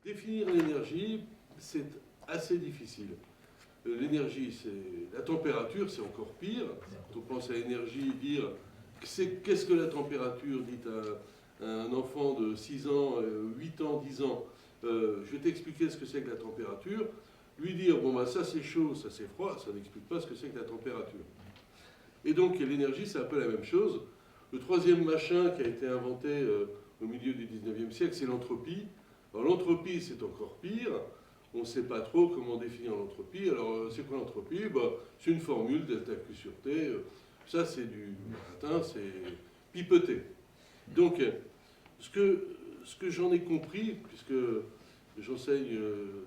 Définir l'énergie, c'est assez difficile. L'énergie, c'est la température, c'est encore pire. Quand on pense à l'énergie, dire qu'est-ce que la température, dites à un enfant de 6 ans, 8 ans, 10 ans, je vais t'expliquer ce que c'est que la température. Lui dire, bon, bah, ça c'est chaud, ça c'est froid, ça n'explique pas ce que c'est que la température. Et donc l'énergie, c'est un peu la même chose. Le troisième machin qui a été inventé au milieu du 19e siècle, c'est l'entropie. Alors l'entropie, c'est encore pire. On ne sait pas trop comment définir l'entropie. Alors c'est quoi l'entropie? Bah, c'est une formule, delta Q sur T. Ça, c'est du latin, c'est pipeté. Donc, ce que j'en ai compris, puisque j'enseigne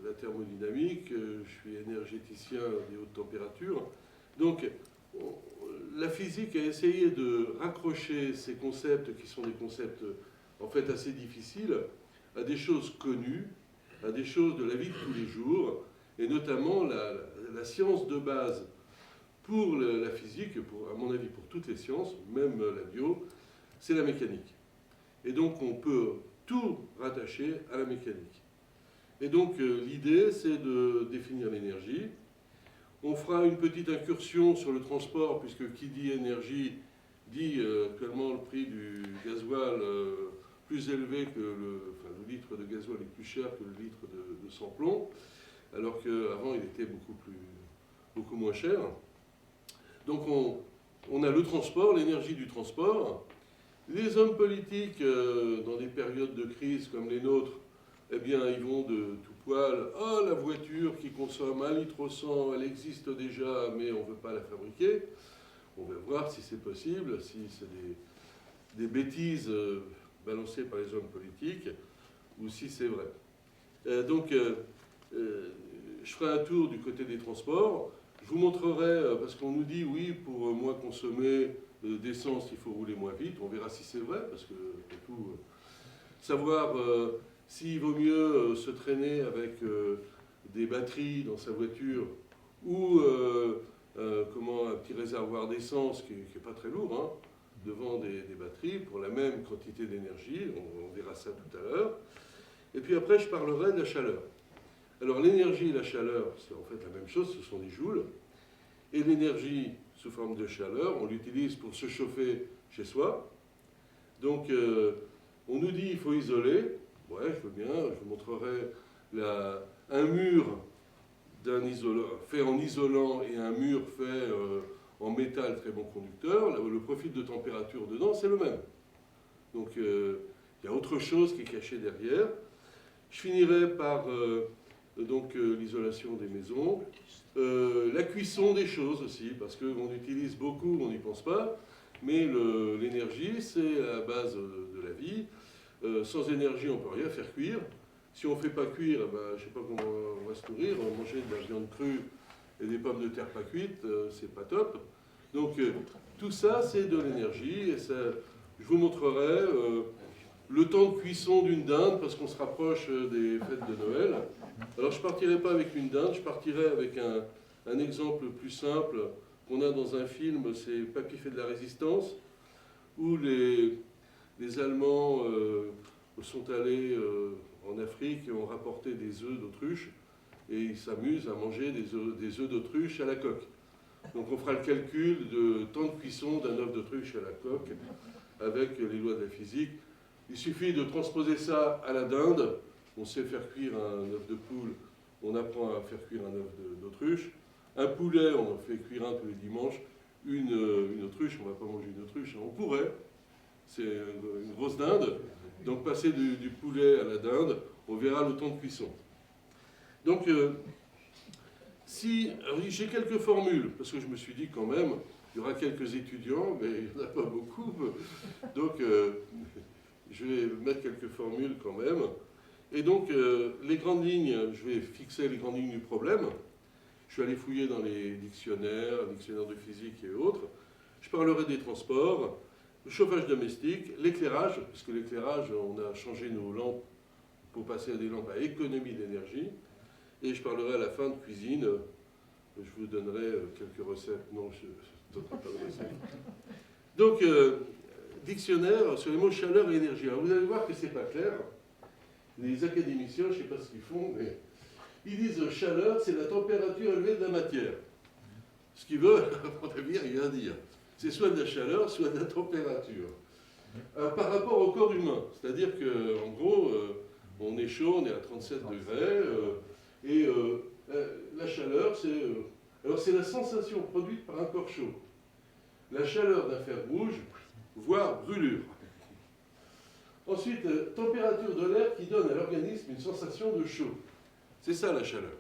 la thermodynamique, je suis énergéticien des hautes températures, donc la physique a essayé de raccrocher ces concepts qui sont des concepts en fait assez difficiles à des choses connues, à des choses de la vie de tous les jours, et notamment la science de base pour la physique, à mon avis pour toutes les sciences, même la bio, c'est la mécanique. Et donc on peut tout rattacher à la mécanique. Et donc l'idée, c'est de définir l'énergie. On fera une petite incursion sur le transport, puisque qui dit énergie dit actuellement le prix du gasoil plus élevé que le litre de gasoil est plus cher que le litre de sans-plomb, alors qu'avant il était beaucoup moins cher. Donc on a le transport, l'énergie du transport. Les hommes politiques, dans des périodes de crise comme les nôtres, eh bien, ils vont de tout poil. Ah, la voiture qui consomme 1 litre au 100, elle existe déjà, mais on ne veut pas la fabriquer. On va voir si c'est possible, si c'est des bêtises balancées par les hommes politiques, ou si c'est vrai. Donc, je ferai un tour du côté des transports. Je vous montrerai, parce qu'on nous dit, oui, pour moins consommer d'essence, il faut rouler moins vite. On verra si c'est vrai, parce que, pour tout, savoir s'il vaut mieux se traîner avec des batteries dans sa voiture ou un petit réservoir d'essence qui n'est pas très lourd, hein, devant des batteries pour la même quantité d'énergie. On verra ça tout à l'heure. Et puis après, je parlerai de la chaleur. Alors l'énergie et la chaleur, c'est en fait la même chose, ce sont des joules. Et l'énergie sous forme de chaleur, on l'utilise pour se chauffer chez soi. Donc on nous dit qu'il faut isoler. Ouais, je veux bien, je vous montrerai un mur fait en isolant et un mur fait en métal très bon conducteur. Le profil de température dedans, c'est le même. Donc il y a autre chose qui est caché derrière. Je finirai par l'isolation des maisons, la cuisson des choses aussi, parce qu'on utilise beaucoup, on n'y pense pas, mais l'énergie, c'est la base de la vie. Sans énergie, on ne peut rien faire cuire. Si on ne fait pas cuire, je ne sais pas comment on va se nourrir. Manger de la viande crue et des pommes de terre pas cuites, c'est pas top. Donc tout ça, c'est de l'énergie. Et ça, je vous montrerai le temps de cuisson d'une dinde, parce qu'on se rapproche des fêtes de Noël. Alors je ne partirai pas avec une dinde, je partirai avec un exemple plus simple qu'on a dans un film, c'est Papy fait de la résistance, où les Allemands sont allés en Afrique et ont rapporté des œufs d'autruche, et ils s'amusent à manger des œufs d'autruche à la coque. Donc on fera le calcul de temps de cuisson d'un œuf d'autruche à la coque, avec les lois de la physique. Il suffit de transposer ça à la dinde. On sait faire cuire un œuf de poule, on apprend à faire cuire un œuf d'autruche. Un poulet, on en fait cuire un tous les dimanches. Une autruche, on ne va pas manger une autruche, on pourrait. C'est une grosse dinde. Donc passer du poulet à la dinde, on verra le temps de cuisson. Donc, j'ai quelques formules, parce que je me suis dit quand même, il y aura quelques étudiants, mais il n'y en a pas beaucoup. Donc, je vais mettre quelques formules quand même. Et donc, les grandes lignes, je vais fixer les grandes lignes du problème. Je suis allé fouiller dans les dictionnaires de physique et autres. Je parlerai des transports, le chauffage domestique, l'éclairage, puisque l'éclairage, on a changé nos lampes pour passer à des lampes à économie d'énergie. Et je parlerai à la fin de cuisine. Je vous donnerai quelques recettes. Non, je ne donnerai pas de recettes. Donc, dictionnaire sur les mots chaleur et énergie. Alors, vous allez voir que ce n'est pas clair. les académiciens, je ne sais pas ce qu'ils font, mais ils disent chaleur, c'est la température élevée de la matière. Ce qui veut, à mon avis, rien dire. C'est soit de la chaleur, soit de la température. Par rapport au corps humain, c'est-à-dire qu'en gros, on est chaud, on est à 37 degrés, et la chaleur, c'est la sensation produite par un corps chaud. La chaleur d'un fer rouge, voire brûlure. Ensuite, température de l'air qui donne à l'organisme une sensation de chaud. C'est ça la chaleur.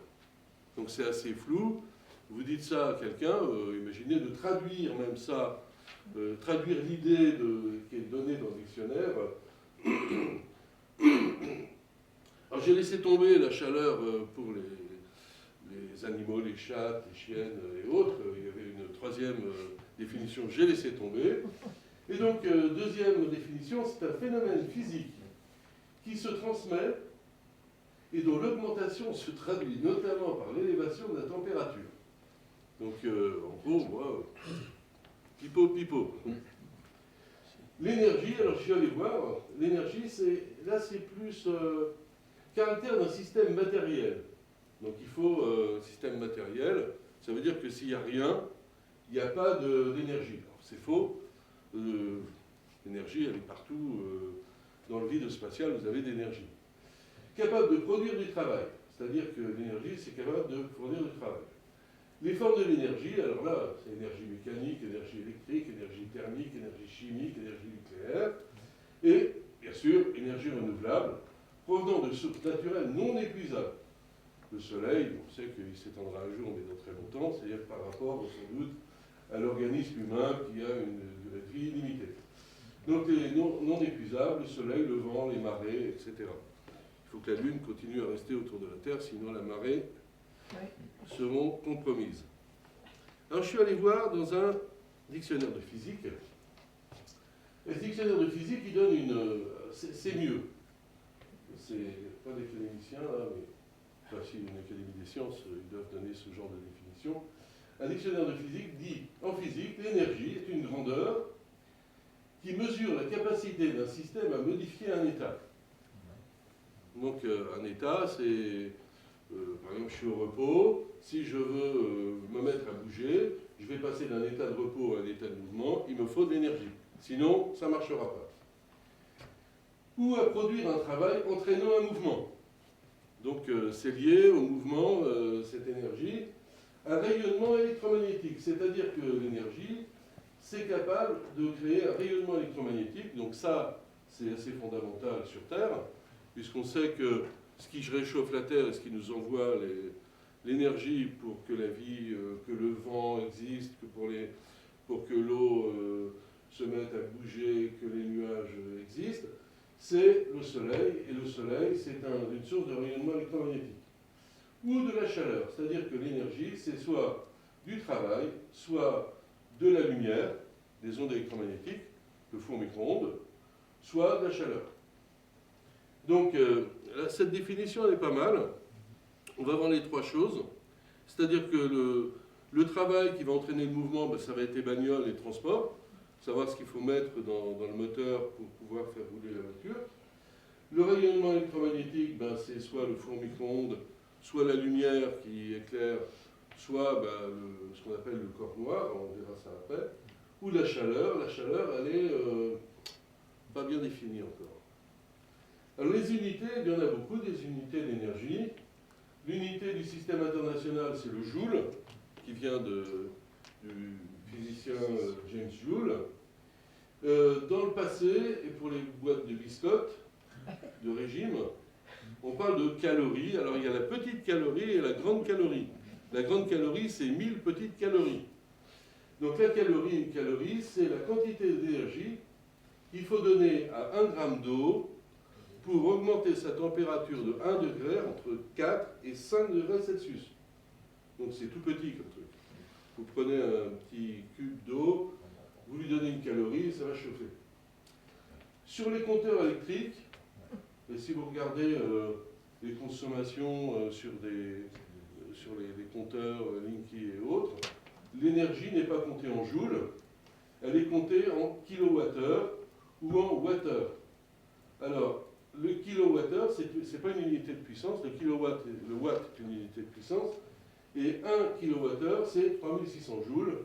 Donc c'est assez flou. Vous dites ça à quelqu'un, imaginez de traduire même ça, traduire l'idée qui est donnée dans le dictionnaire. Alors j'ai laissé tomber la chaleur pour les animaux, les chats, les chiennes et autres. Il y avait une troisième définition, j'ai laissé tomber. Et donc, deuxième définition, c'est un phénomène physique qui se transmet et dont l'augmentation se traduit notamment par l'élévation de la température. Donc, en gros, moi, pipo. L'énergie, alors je suis allé voir, l'énergie, là c'est plus caractère d'un système matériel. Donc il faut un système matériel, ça veut dire que s'il n'y a rien, il n'y a pas d'énergie. C'est faux, l'énergie elle est partout, dans le vide spatial vous avez de l'énergie. Capable de produire du travail, c'est-à-dire que l'énergie c'est capable de fournir du travail. Les formes de l'énergie, alors là, c'est énergie mécanique, énergie électrique, énergie thermique, énergie chimique, énergie nucléaire, et bien sûr, énergie renouvelable, provenant de sources naturelles non épuisables. Le soleil, on sait qu'il s'étendra un jour, mais dans très longtemps, c'est-à-dire par rapport, sans doute, à l'organisme humain qui a une durée de vie limitée. Donc les non épuisables, le soleil, le vent, les marées, etc. Il faut que la Lune continue à rester autour de la Terre, sinon la marée seront compromises. Alors je suis allé voir dans un dictionnaire de physique. Et ce dictionnaire de physique, il donne c'est mieux. C'est pas des académiciens, là, mais enfin, si une académie des sciences, ils doivent donner ce genre de définition. Un dictionnaire de physique dit, en physique, l'énergie est une grandeur qui mesure la capacité d'un système à modifier un état. Donc un état, c'est, par exemple, je suis au repos, si je veux me mettre à bouger, je vais passer d'un état de repos à un état de mouvement, il me faut de l'énergie. Sinon, ça ne marchera pas. Ou à produire un travail entraînant un mouvement. Donc c'est lié au mouvement, cette énergie, un rayonnement électromagnétique. C'est-à-dire que l'énergie, c'est capable de créer un rayonnement électromagnétique. Donc ça, c'est assez fondamental sur Terre, puisqu'on sait que ce qui réchauffe la Terre et ce qui nous envoie l'énergie pour que la vie, que le vent existe, pour que l'eau se mette à bouger, que les nuages existent, c'est le Soleil. Et le Soleil, c'est une source de rayonnement électromagnétique. Ou de la chaleur, c'est-à-dire que l'énergie, c'est soit du travail, soit de la lumière, des ondes électromagnétiques, le four micro-ondes, soit de la chaleur. Donc, cette définition, elle est pas mal. On va voir les trois choses. C'est-à-dire que le travail qui va entraîner le mouvement, ben, ça va être les bagnoles, les transports, savoir ce qu'il faut mettre dans le moteur pour pouvoir faire rouler la voiture. Le rayonnement électromagnétique, ben, c'est soit le four micro-ondes, soit la lumière qui éclaire, soit ben, ce qu'on appelle le corps noir, on verra ça après, ou la chaleur. La chaleur, elle est pas bien définie encore. Alors les unités, il y en a beaucoup, des unités d'énergie. L'unité du système international, c'est le joule, qui vient du physicien James Joule. Dans le passé, et pour les boîtes de biscottes, de régime, on parle de calories. Alors il y a la petite calorie et la grande calorie. La grande calorie, c'est 1000 petites calories. Donc la calorie, une calorie, c'est la quantité d'énergie qu'il faut donner à 1 gramme d'eau pour augmenter sa température de 1 degré entre 4 et 5 degrés Celsius. Donc c'est tout petit comme truc. Vous prenez un petit cube d'eau, vous lui donnez une calorie et ça va chauffer. Sur les compteurs électriques, et si vous regardez les consommations sur les compteurs Linky et autres, l'énergie n'est pas comptée en joules, elle est comptée en kilowattheure ou en wattheure. Alors, le kilowattheure, c'est pas une unité de puissance, le watt est une unité de puissance, et 1 kilowattheure, c'est 3600 joules.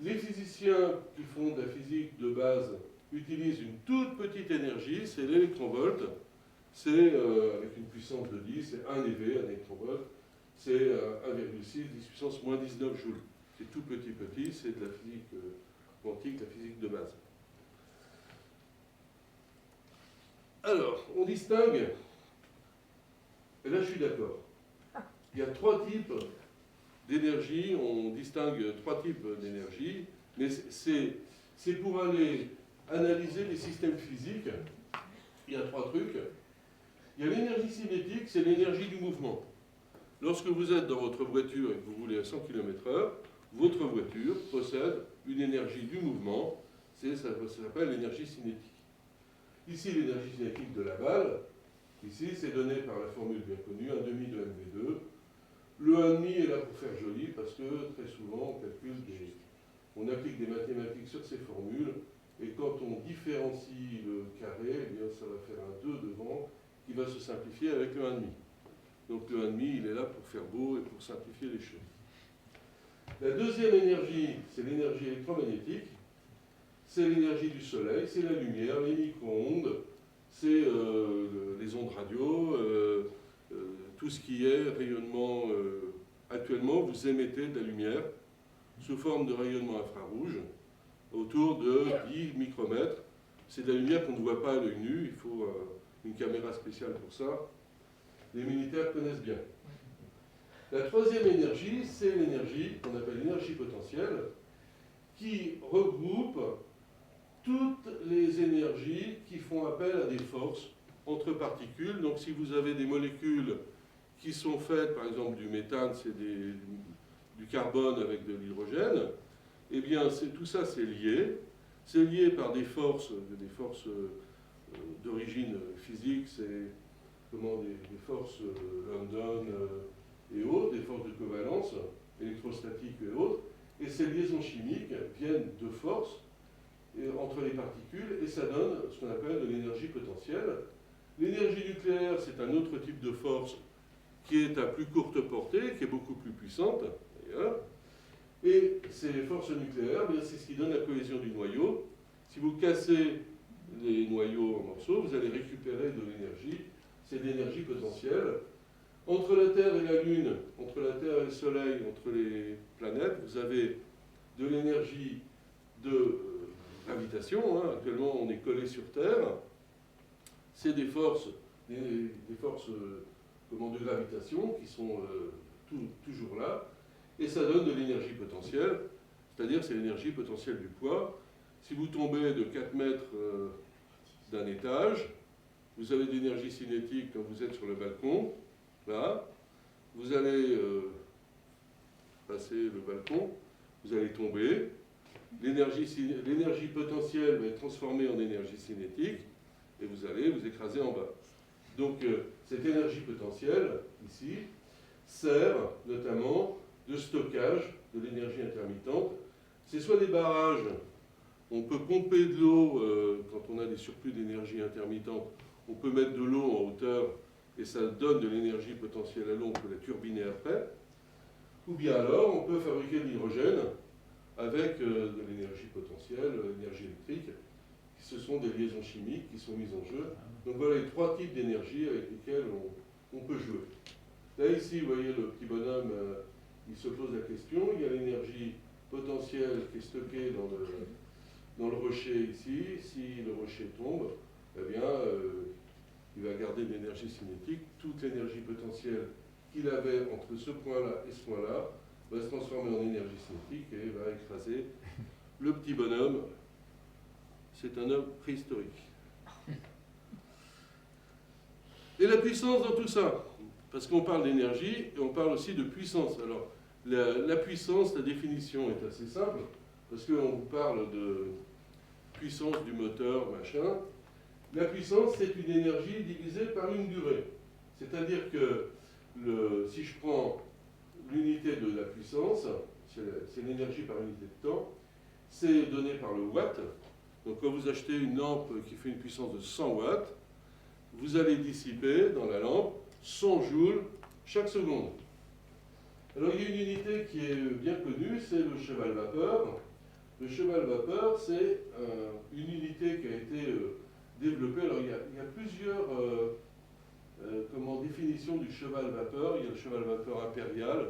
Les physiciens qui font de la physique de base utilisent une toute petite énergie, c'est l'électronvolt. C'est avec une puissance de 10, c'est 1 eV, un électronvolt, c'est 1,6, 10 puissance moins 19 joules. C'est tout petit, c'est de la physique quantique, la physique de base. Alors, on distingue, et là je suis d'accord, il y a 3 types d'énergie, on distingue 3 types d'énergie, mais c'est pour aller analyser les systèmes physiques. Il y a 3 trucs. Il y a l'énergie cinétique, c'est l'énergie du mouvement. Lorsque vous êtes dans votre voiture et que vous roulez à 100 km/h, votre voiture possède une énergie du mouvement, ça s'appelle l'énergie cinétique. Ici, l'énergie cinétique de la balle, ici, c'est donné par la formule bien connue, 1,5 de mv2. Le 1,5 est là pour faire joli, parce que très souvent, on applique des mathématiques sur ces formules, et quand on différencie le carré, eh bien, ça va faire un 2 devant, qui va se simplifier avec le 1,5. Donc le 1,5, il est là pour faire beau et pour simplifier les choses. La deuxième énergie, c'est l'énergie électromagnétique. C'est l'énergie du soleil, c'est la lumière, les micro-ondes, c'est les ondes radio, tout ce qui est rayonnement. Actuellement, vous émettez de la lumière sous forme de rayonnement infrarouge autour de 10 micromètres. C'est de la lumière qu'on ne voit pas à l'œil nu, il faut une caméra spéciale pour ça. Les militaires connaissent bien. La troisième énergie, c'est l'énergie qu'on appelle l'énergie potentielle, qui regroupe toutes les énergies qui font appel à des forces entre particules. Donc si vous avez des molécules qui sont faites, par exemple du méthane, c'est du carbone avec de l'hydrogène, eh bien tout ça c'est lié. C'est lié par des forces d'origine physique, c'est des forces London et autres, des forces de covalence, électrostatiques et autres, et ces liaisons chimiques viennent de forces entre les particules, et ça donne ce qu'on appelle de l'énergie potentielle. L'énergie nucléaire, c'est un autre type de force qui est à plus courte portée, qui est beaucoup plus puissante, d'ailleurs. Et ces forces nucléaires, c'est ce qui donne la cohésion du noyau. Si vous cassez les noyaux en morceaux, vous allez récupérer de l'énergie. C'est de l'énergie potentielle. Entre la Terre et la Lune, entre la Terre et le Soleil, entre les planètes, vous avez de l'énergie de gravitation. Actuellement, on est collé sur Terre. C'est des forces de gravitation qui sont toujours là. Et ça donne de l'énergie potentielle, c'est-à-dire c'est l'énergie potentielle du poids. Si vous tombez de 4 mètres d'un étage, vous avez de l'énergie cinétique quand vous êtes sur le balcon, là. Vous allez passer le balcon, vous allez tomber. L'énergie potentielle va être transformée en énergie cinétique et vous allez vous écraser en bas. Donc cette énergie potentielle, ici, sert notamment de stockage de l'énergie intermittente. C'est soit des barrages, on peut pomper de l'eau quand on a des surplus d'énergie intermittente, on peut mettre de l'eau en hauteur et ça donne de l'énergie potentielle à l'eau, on peut la turbiner après. Ou bien alors, on peut fabriquer de l'hydrogène avec de l'énergie potentielle, l'énergie électrique. Ce sont des liaisons chimiques qui sont mises en jeu. Donc voilà les 3 types d'énergie avec lesquels on peut jouer. Là, ici, vous voyez le petit bonhomme, il se pose la question. Il y a l'énergie potentielle qui est stockée dans le rocher ici. Si le rocher tombe, eh bien, il va garder de l'énergie cinétique. Toute l'énergie potentielle qu'il avait entre ce point-là et ce point-là va se transformer en énergie cinétique et va écraser le petit bonhomme. C'est un homme préhistorique. Et la puissance dans tout ça, parce qu'on parle d'énergie et on parle aussi de puissance. Alors, la puissance, la définition est assez simple, parce qu'on vous parle de puissance du moteur, machin. La puissance, c'est une énergie divisée par une durée. C'est-à-dire que si je prends l'unité de la puissance, c'est l'énergie par unité de temps, c'est donné par le watt. Donc quand vous achetez une lampe qui fait une puissance de 100 watts, vous allez dissiper dans la lampe 100 joules chaque seconde. Alors il y a une unité qui est bien connue, c'est le cheval-vapeur. Le cheval-vapeur, c'est une unité qui a été développée. Alors il y a plusieurs définitions du cheval-vapeur. Il y a le cheval-vapeur impérial.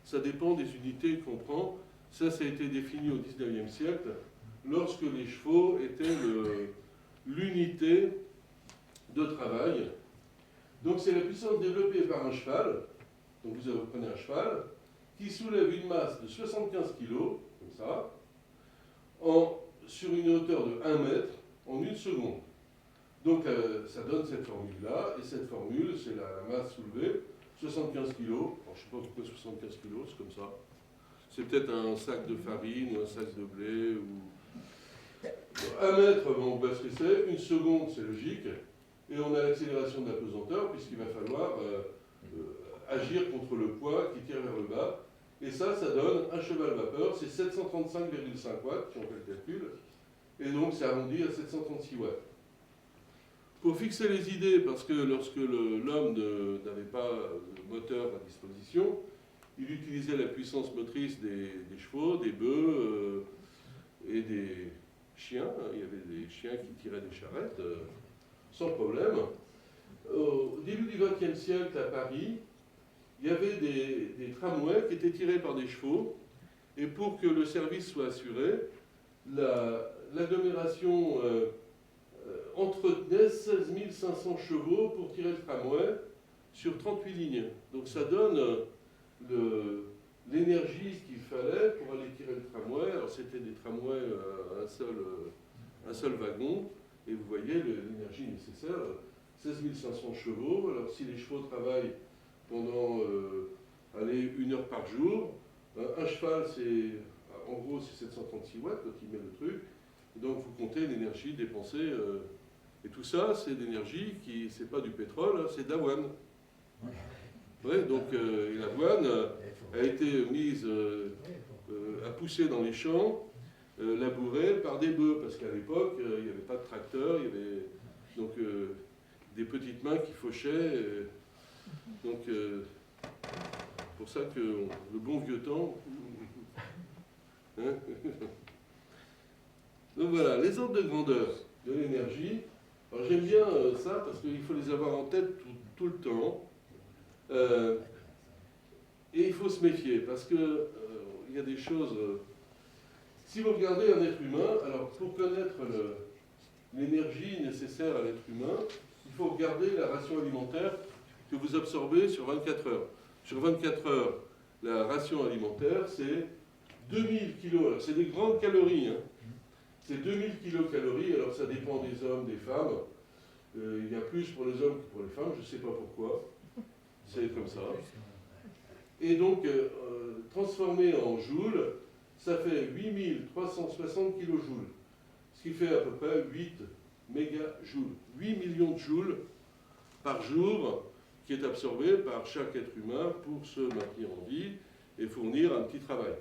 Ça dépend des unités qu'on prend. Ça a été défini au XIXe siècle, lorsque les chevaux étaient l'unité de travail. Donc c'est la puissance développée par un cheval. Donc vous prenez un cheval qui soulève une masse de 75 kg, comme ça, sur une hauteur de 1 mètre en 1 seconde. Donc ça donne cette formule-là, et cette formule, c'est la masse soulevée, 75 kg. Alors je ne sais pas pourquoi 75 kg, c'est comme ça. C'est peut-être un sac de farine ou un sac de blé. Ou... 1 mètre, on voit ce que c'est. 1 seconde, c'est logique. Et on a l'accélération de la pesanteur, puisqu'il va falloir agir contre le poids qui tire vers le bas. Et ça donne un cheval-vapeur. C'est 735,5 watts, si on fait le calcul. Et donc, c'est arrondi à 736 watts. Pour fixer les idées, parce que lorsque l'homme n'avait pas de moteur à disposition, il utilisait la puissance motrice des chevaux, des bœufs et des chiens. Il y avait des chiens qui tiraient des charrettes sans problème. Au début du XXe siècle, à Paris, il y avait des tramways qui étaient tirés par des chevaux. Et pour que le service soit assuré, l'agglomération entretenait 16 500 chevaux pour tirer le tramway sur 38 lignes. Donc ça donne l'énergie qu'il fallait pour aller tirer le tramway. Alors c'était des tramways un seul wagon, et vous voyez l'énergie nécessaire, 16 500 chevaux. Alors si les chevaux travaillent pendant 1 heure par jour, un cheval, en gros c'est 736 watts quand il met le truc, donc vous comptez l'énergie dépensée, et tout ça c'est d'énergie qui, c'est pas du pétrole, c'est d'avoine. Ouais, donc l'avoine a été mise à pousser dans les champs, labourée par des bœufs, parce qu'à l'époque, il n'y avait pas de tracteur, il y avait donc des petites mains qui fauchaient. Donc, pour ça que le bon vieux temps. Hein. Donc voilà, les ordres de grandeur de l'énergie. Alors j'aime bien ça parce qu'il faut les avoir en tête tout le temps. Et il faut se méfier parce que il y a des choses. Si vous regardez un être humain, alors pour connaître l'énergie nécessaire à l'être humain, il faut regarder la ration alimentaire que vous absorbez sur 24 heures. Sur 24 heures, la ration alimentaire, c'est 2000 kg. Alors c'est des grandes calories. Hein. C'est 2000 kilocalories. Alors ça dépend des hommes, des femmes. Il y a plus pour les hommes que pour les femmes. Je ne sais pas pourquoi. C'est comme ça. Et donc, transformé en joules, ça fait 8360 kilojoules. Ce qui fait à peu près 8 mégajoules. 8 millions de joules par jour qui est absorbé par chaque être humain pour se maintenir en vie et fournir un petit travail.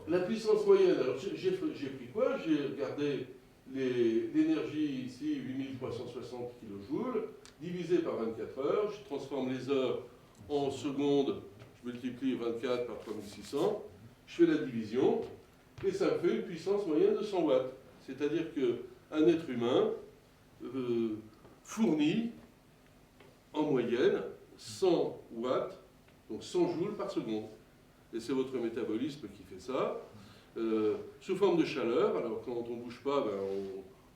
La puissance moyenne, alors j'ai pris quoi? J'ai regardé l'énergie ici, 8360 kilojoules, divisé par 24 heures, je transforme les heures en secondes, je multiplie 24 par 3600, je fais la division, et ça me fait une puissance moyenne de 100 watts. C'est-à-dire qu'un être humain fournit en moyenne 100 watts, donc 100 joules par seconde. Et c'est votre métabolisme qui fait ça, sous forme de chaleur. Alors quand on ne bouge pas,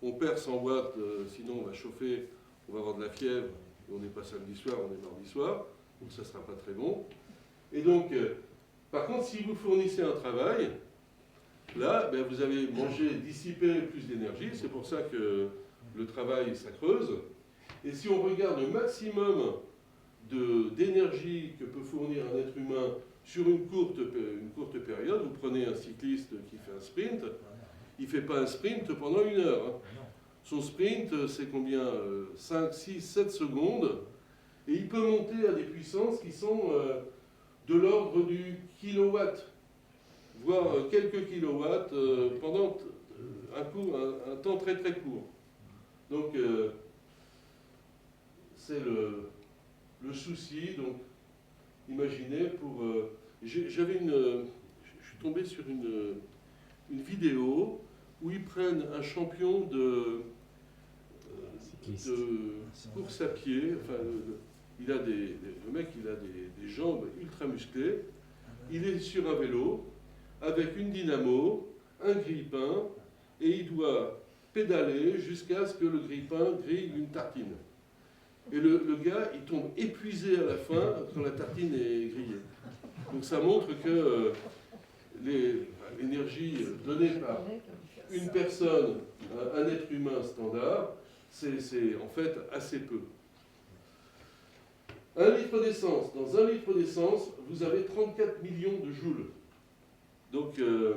on perd 100 watts, sinon on va chauffer, on va avoir de la fièvre, et on n'est pas samedi soir, on est mardi soir, donc ça ne sera pas très bon. Et donc, par contre, si vous fournissez un travail, là, vous avez mangé, dissipé plus d'énergie, c'est pour ça que le travail, ça creuse. Et si on regarde le maximum d'énergie que peut fournir un être humain sur une courte période, vous prenez un cycliste qui fait un sprint, il ne fait pas un sprint pendant 1 heure. Hein. Son sprint, c'est combien 5, 6, 7 secondes. Et il peut monter à des puissances qui sont de l'ordre du kilowatt, voire quelques kilowatts pendant un temps très très court. Donc, c'est le souci. Donc, imaginez pour... j'avais je suis tombé sur une vidéo où ils prennent un champion de course à pied. Enfin, le mec, il a des jambes ultra musclées. Il est sur un vélo avec une dynamo, un grille-pain, et il doit pédaler jusqu'à ce que le grille-pain grille une tartine. Et le gars, il tombe épuisé à la fin quand la tartine est grillée. Donc ça montre que l'énergie donnée par une personne, un être humain standard, c'est en fait assez peu. 1 litre d'essence. Dans 1 litre d'essence, vous avez 34 millions de joules. Donc, je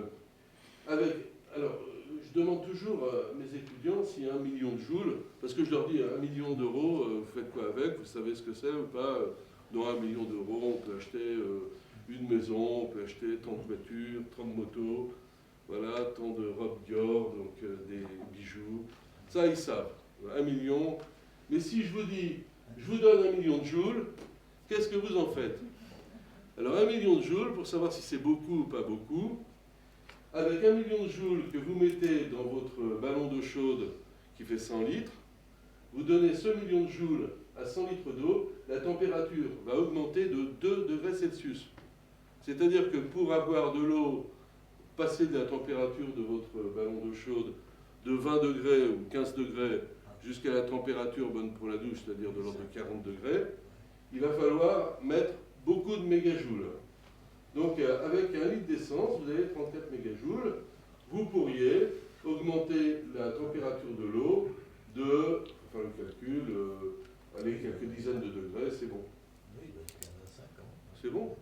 demande toujours à mes étudiants s'il y a 1 million de joules, parce que je leur dis 1 million d'euros, vous faites quoi avec? Vous savez ce que c'est ou pas? Dans 1 million d'euros, on peut acheter une maison, on peut acheter tant de voitures, tant de motos, voilà, tant de robes Dior, donc des bijoux. Ça, ils savent. 1 million. Mais si je vous dis, je vous donne 1 million de joules, qu'est-ce que vous en faites? Alors 1 million de joules, pour savoir si c'est beaucoup ou pas beaucoup, avec 1 million de joules que vous mettez dans votre ballon d'eau chaude qui fait 100 litres, vous donnez ce million de joules à 100 litres d'eau, la température va augmenter de 2 degrés Celsius. C'est-à-dire que pour avoir de l'eau, passer de la température de votre ballon d'eau chaude de 20 degrés ou 15 degrés jusqu'à la température bonne pour la douche, c'est-à-dire de l'ordre de 40 degrés, il va falloir mettre beaucoup de mégajoules. Donc avec 1 litre d'essence, vous avez 34 mégajoules. Vous pourriez augmenter la température de l'eau de, enfin le calcul, allez, quelques dizaines de degrés, c'est bon. C'est bon?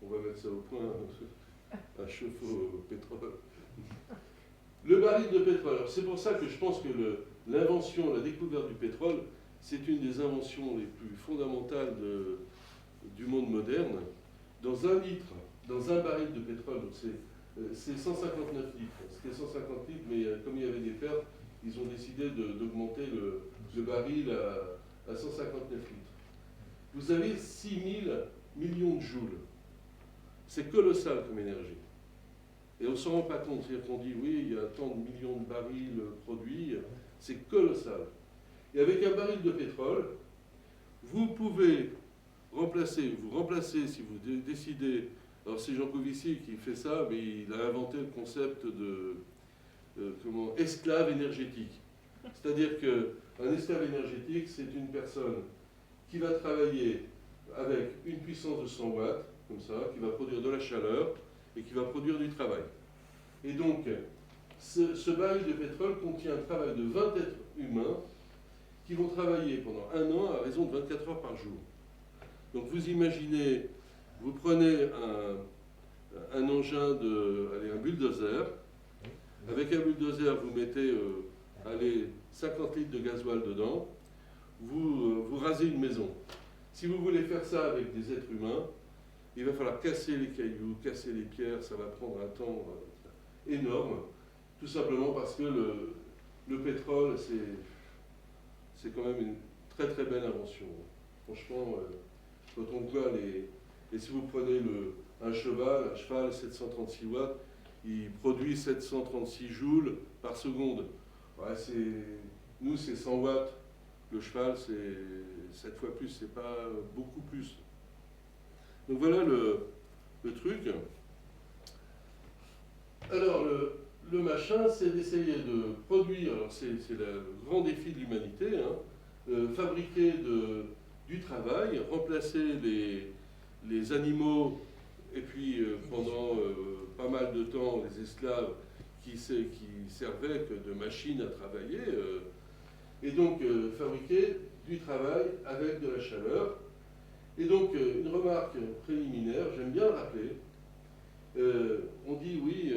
On va mettre ça au point, un chauffe-eau au pétrole. Le baril de pétrole, c'est pour ça que je pense que l'invention, la découverte du pétrole, c'est une des inventions les plus fondamentales du monde moderne. Dans 1 litre, dans un baril de pétrole, c'est 159 litres. C'était 150 litres, mais comme il y avait des pertes, ils ont décidé d'augmenter le baril à 159 litres. Vous avez 6000 millions de joules. C'est colossal comme énergie. Et on ne s'en rend pas compte. C'est-à-dire qu'on dit, oui, il y a tant de millions de barils produits. C'est colossal. Et avec un baril de pétrole, vous pouvez remplacer, si vous décidez, alors c'est Jean Covici qui fait ça, mais il a inventé le concept de esclave énergétique. C'est-à-dire qu'un esclave énergétique, c'est une personne qui va travailler avec une puissance de 100 watts, comme ça, qui va produire de la chaleur et qui va produire du travail. Et donc, ce baril de pétrole contient un travail de 20 êtres humains qui vont travailler pendant 1 an à raison de 24 heures par jour. Donc vous imaginez, vous prenez un engin un bulldozer. Avec un bulldozer, vous mettez 50 litres de gasoil dedans. Vous rasez une maison. Si vous voulez faire ça avec des êtres humains, il va falloir casser les cailloux, casser les pierres. Ça va prendre un temps énorme. Tout simplement parce que le pétrole, c'est quand même une très très belle invention. Franchement, quand on voit et si vous prenez un cheval 736 watts, il produit 736 joules par seconde. Ouais, nous, c'est 100 watts. Le cheval, c'est 7 fois plus, c'est pas beaucoup plus. Donc voilà le truc. Alors, le machin, c'est d'essayer de produire, alors c'est le grand défi de l'humanité, fabriquer du travail, remplacer les animaux, et puis pendant pas mal de temps, les esclaves qui servaient que de machines à travailler, et donc fabriquer du travail avec de la chaleur. Et donc, une remarque préliminaire, j'aime bien le rappeler, on dit oui,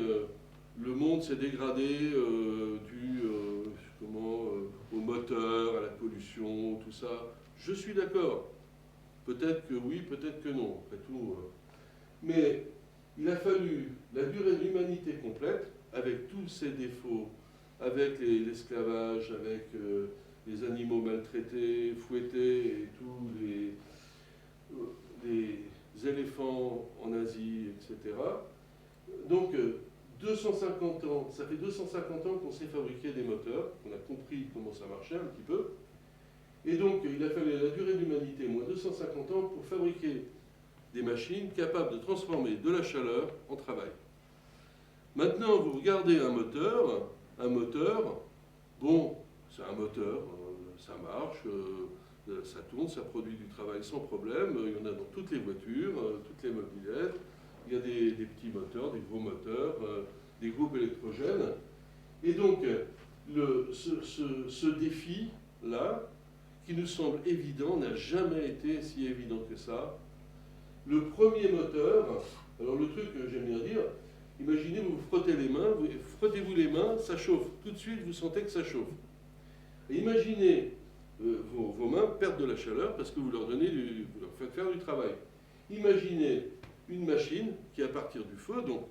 le monde s'est dégradé dû au moteur, à la pollution, tout ça. Je suis d'accord. Peut-être que oui, peut-être que non, après tout. Mais il a fallu la durée de l'humanité complète, avec tous ses défauts avec l'esclavage, avec les animaux maltraités, fouettés, et tous les éléphants en Asie, etc. Donc, 250 ans, ça fait 250 ans qu'on sait fabriquer des moteurs, qu'on a compris comment ça marchait un petit peu. Et donc, il a fallu la durée de l'humanité, moins 250 ans, pour fabriquer des machines capables de transformer de la chaleur en travail. Maintenant, vous regardez un moteur, bon, c'est un moteur, ça marche, ça tourne, ça produit du travail sans problème, il y en a dans toutes les voitures, toutes les mobylettes, il y a des petits moteurs, des gros moteurs, des groupes électrogènes. Et donc, ce défi-là, qui nous semble évident, n'a jamais été si évident que ça. Le premier moteur, alors le truc que j'aime bien dire, imaginez, vous vous frottez les mains, frottez-vous les mains, ça chauffe. Tout de suite, vous sentez que ça chauffe. Et imaginez vos mains perdent de la chaleur parce que vous leur faites faire du travail. Imaginez une machine qui, à partir du feu, donc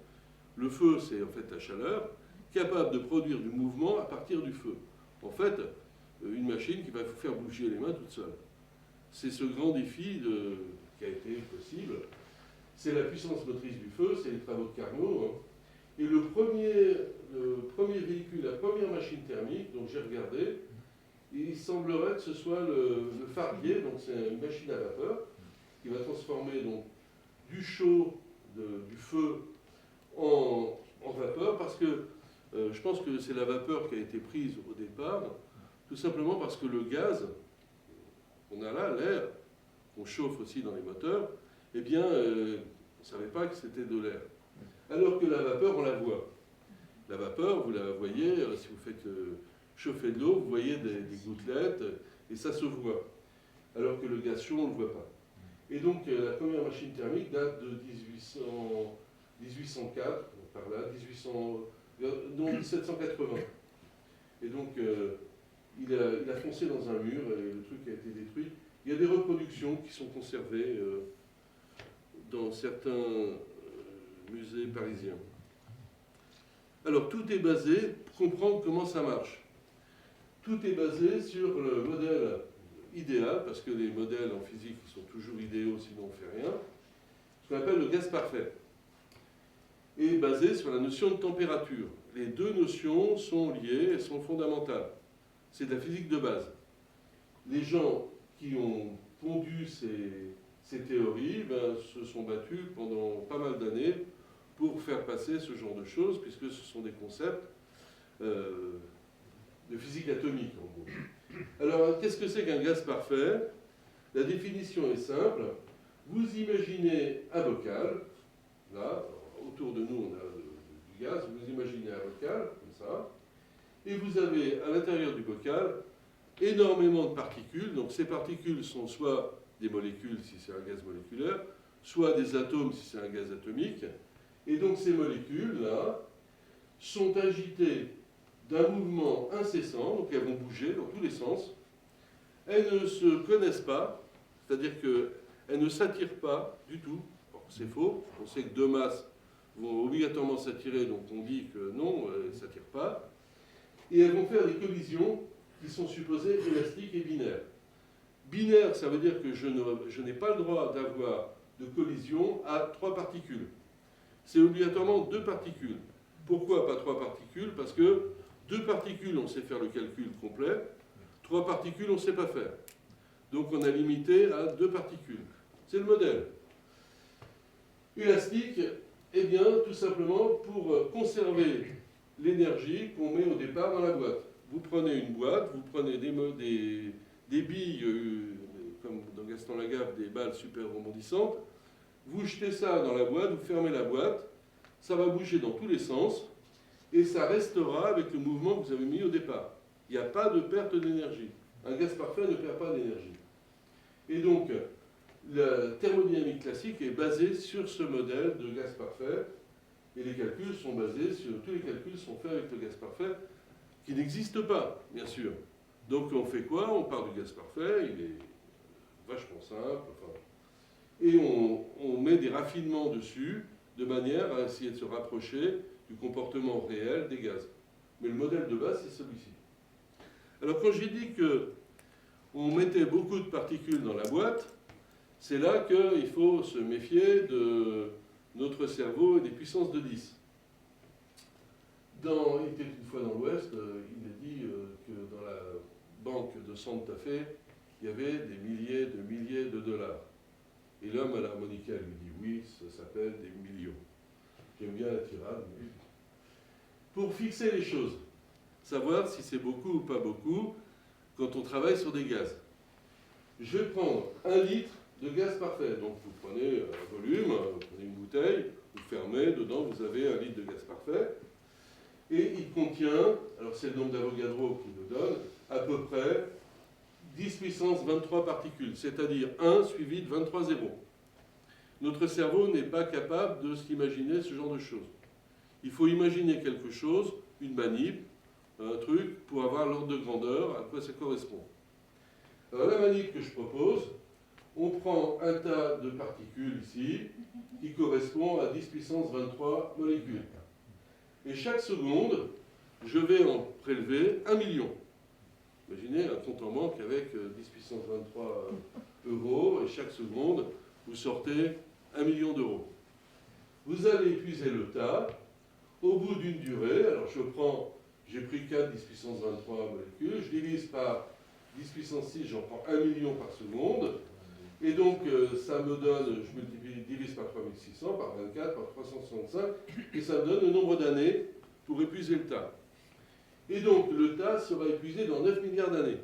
le feu c'est en fait la chaleur, capable de produire du mouvement à partir du feu. En fait, une machine qui va vous faire bouger les mains toute seule. C'est ce grand défi qui a été possible. C'est la puissance motrice du feu, c'est les travaux de Carnot. Hein. Et le premier véhicule, la première machine thermique, donc j'ai regardé, il semblerait que ce soit le Fardier, donc c'est une machine à vapeur, qui va transformer donc, du chaud, du feu, en vapeur, parce que je pense que c'est la vapeur qui a été prise au départ, tout simplement parce que le gaz, on a là, l'air, qu'on chauffe aussi dans les moteurs, eh bien, on ne savait pas que c'était de l'air. Alors que la vapeur, on la voit. La vapeur, vous la voyez, si vous faites chauffer de l'eau, vous voyez des gouttelettes, et ça se voit. Alors que le gaz chaud, on ne le voit pas. Et donc, la première machine thermique date de 1804, par là, 1780. Et donc, il a foncé dans un mur et le truc a été détruit. Il y a des reproductions qui sont conservées dans certains musées parisiens. Alors, tout est basé, pour comprendre comment ça marche, tout est basé sur le modèle idéal, parce que les modèles en physique sont toujours idéaux, sinon on ne fait rien, ce qu'on appelle le gaz parfait, et basé sur la notion de température. Les deux notions sont liées, elles sont fondamentales. C'est de la physique de base. Les gens qui ont pondu ces théories se sont battus pendant pas mal d'années pour faire passer ce genre de choses, puisque ce sont des concepts de physique atomique, en gros. Alors, qu'est-ce que c'est qu'un gaz parfait? La définition est simple. Vous imaginez un bocal, là, autour de nous on a du gaz, vous imaginez un bocal, comme ça, et vous avez à l'intérieur du bocal énormément de particules. Donc ces particules sont soit des molécules si c'est un gaz moléculaire, soit des atomes si c'est un gaz atomique. Et donc ces molécules-là sont agitées d'un mouvement incessant, donc elles vont bouger dans tous les sens. Elles ne se connaissent pas, c'est-à-dire qu'elles ne s'attirent pas du tout. Bon, c'est faux, on sait que deux masses vont obligatoirement s'attirer, donc on dit que non, elles ne s'attirent pas. Et elles vont faire des collisions qui sont supposées élastiques et binaires. Binaire, ça veut dire que je n'ai pas le droit d'avoir de collision à trois particules. C'est obligatoirement deux particules. Pourquoi pas trois particules? Parce que deux particules, on sait faire le calcul complet. Trois particules, on ne sait pas faire. Donc on a limité à deux particules. C'est le modèle. Élastique, eh bien, tout simplement pour conserver l'énergie qu'on met au départ dans la boîte. Vous prenez une boîte, vous prenez des billes, comme dans Gaston Lagaffe, des balles super rebondissantes, vous jetez ça dans la boîte, vous fermez la boîte, ça va bouger dans tous les sens, et ça restera avec le mouvement que vous avez mis au départ. Il n'y a pas de perte d'énergie. Un gaz parfait ne perd pas d'énergie. Et donc, la thermodynamique classique est basée sur ce modèle de gaz parfait, et les calculs sont basés sur, tous les calculs sont faits avec le gaz parfait, qui n'existe pas, bien sûr. Donc on fait quoi? On part du gaz parfait, il est vachement simple, enfin, et on met des raffinements dessus, de manière à essayer de se rapprocher du comportement réel des gaz. mais le modèle de base, c'est celui-ci. Alors quand j'ai dit qu'on mettait beaucoup de particules dans la boîte, c'est là qu'il faut se méfier de notre cerveau et des puissances de 10. Il était une fois dans l'Ouest, il est dit que dans la banque de Santa Fe, il y avait des milliers de dollars. Et l'homme à l'harmonica lui dit oui, ça s'appelle des millions. J'aime bien la tirade. Mais... Pour fixer les choses, savoir si c'est beaucoup ou pas beaucoup quand on travaille sur des gaz. Je vais prendre 1 litre de gaz parfait. Donc vous prenez un volume, vous prenez une bouteille, vous fermez, dedans vous avez 1 litre de gaz parfait. Et il contient, alors c'est le nombre d'Avogadro qui nous donne, à peu près 10 puissance 23 particules, c'est-à-dire 1 suivi de 23 zéros. Notre cerveau n'est pas capable de s'imaginer ce genre de choses. Il faut imaginer quelque chose, une manip, un truc, pour avoir l'ordre de grandeur, à quoi ça correspond. Alors la manip que je propose, on prend un tas de particules ici, qui correspond à 10 puissance 23 molécules. Et chaque seconde, je vais en prélever 1 million. Imaginez un compte en banque avec 10 puissance 23 euros, et chaque seconde, vous sortez 1 million d'euros. Vous allez épuiser le tas. Au bout d'une durée, alors j'ai pris 4 10 puissance 23 molécules, je divise par 10 puissance 6, j'en prends 1 million par seconde. Et donc, ça me donne, divise par 3600, par 24, par 365, et ça me donne le nombre d'années pour épuiser le tas. Et donc, le tas sera épuisé dans 9 milliards d'années.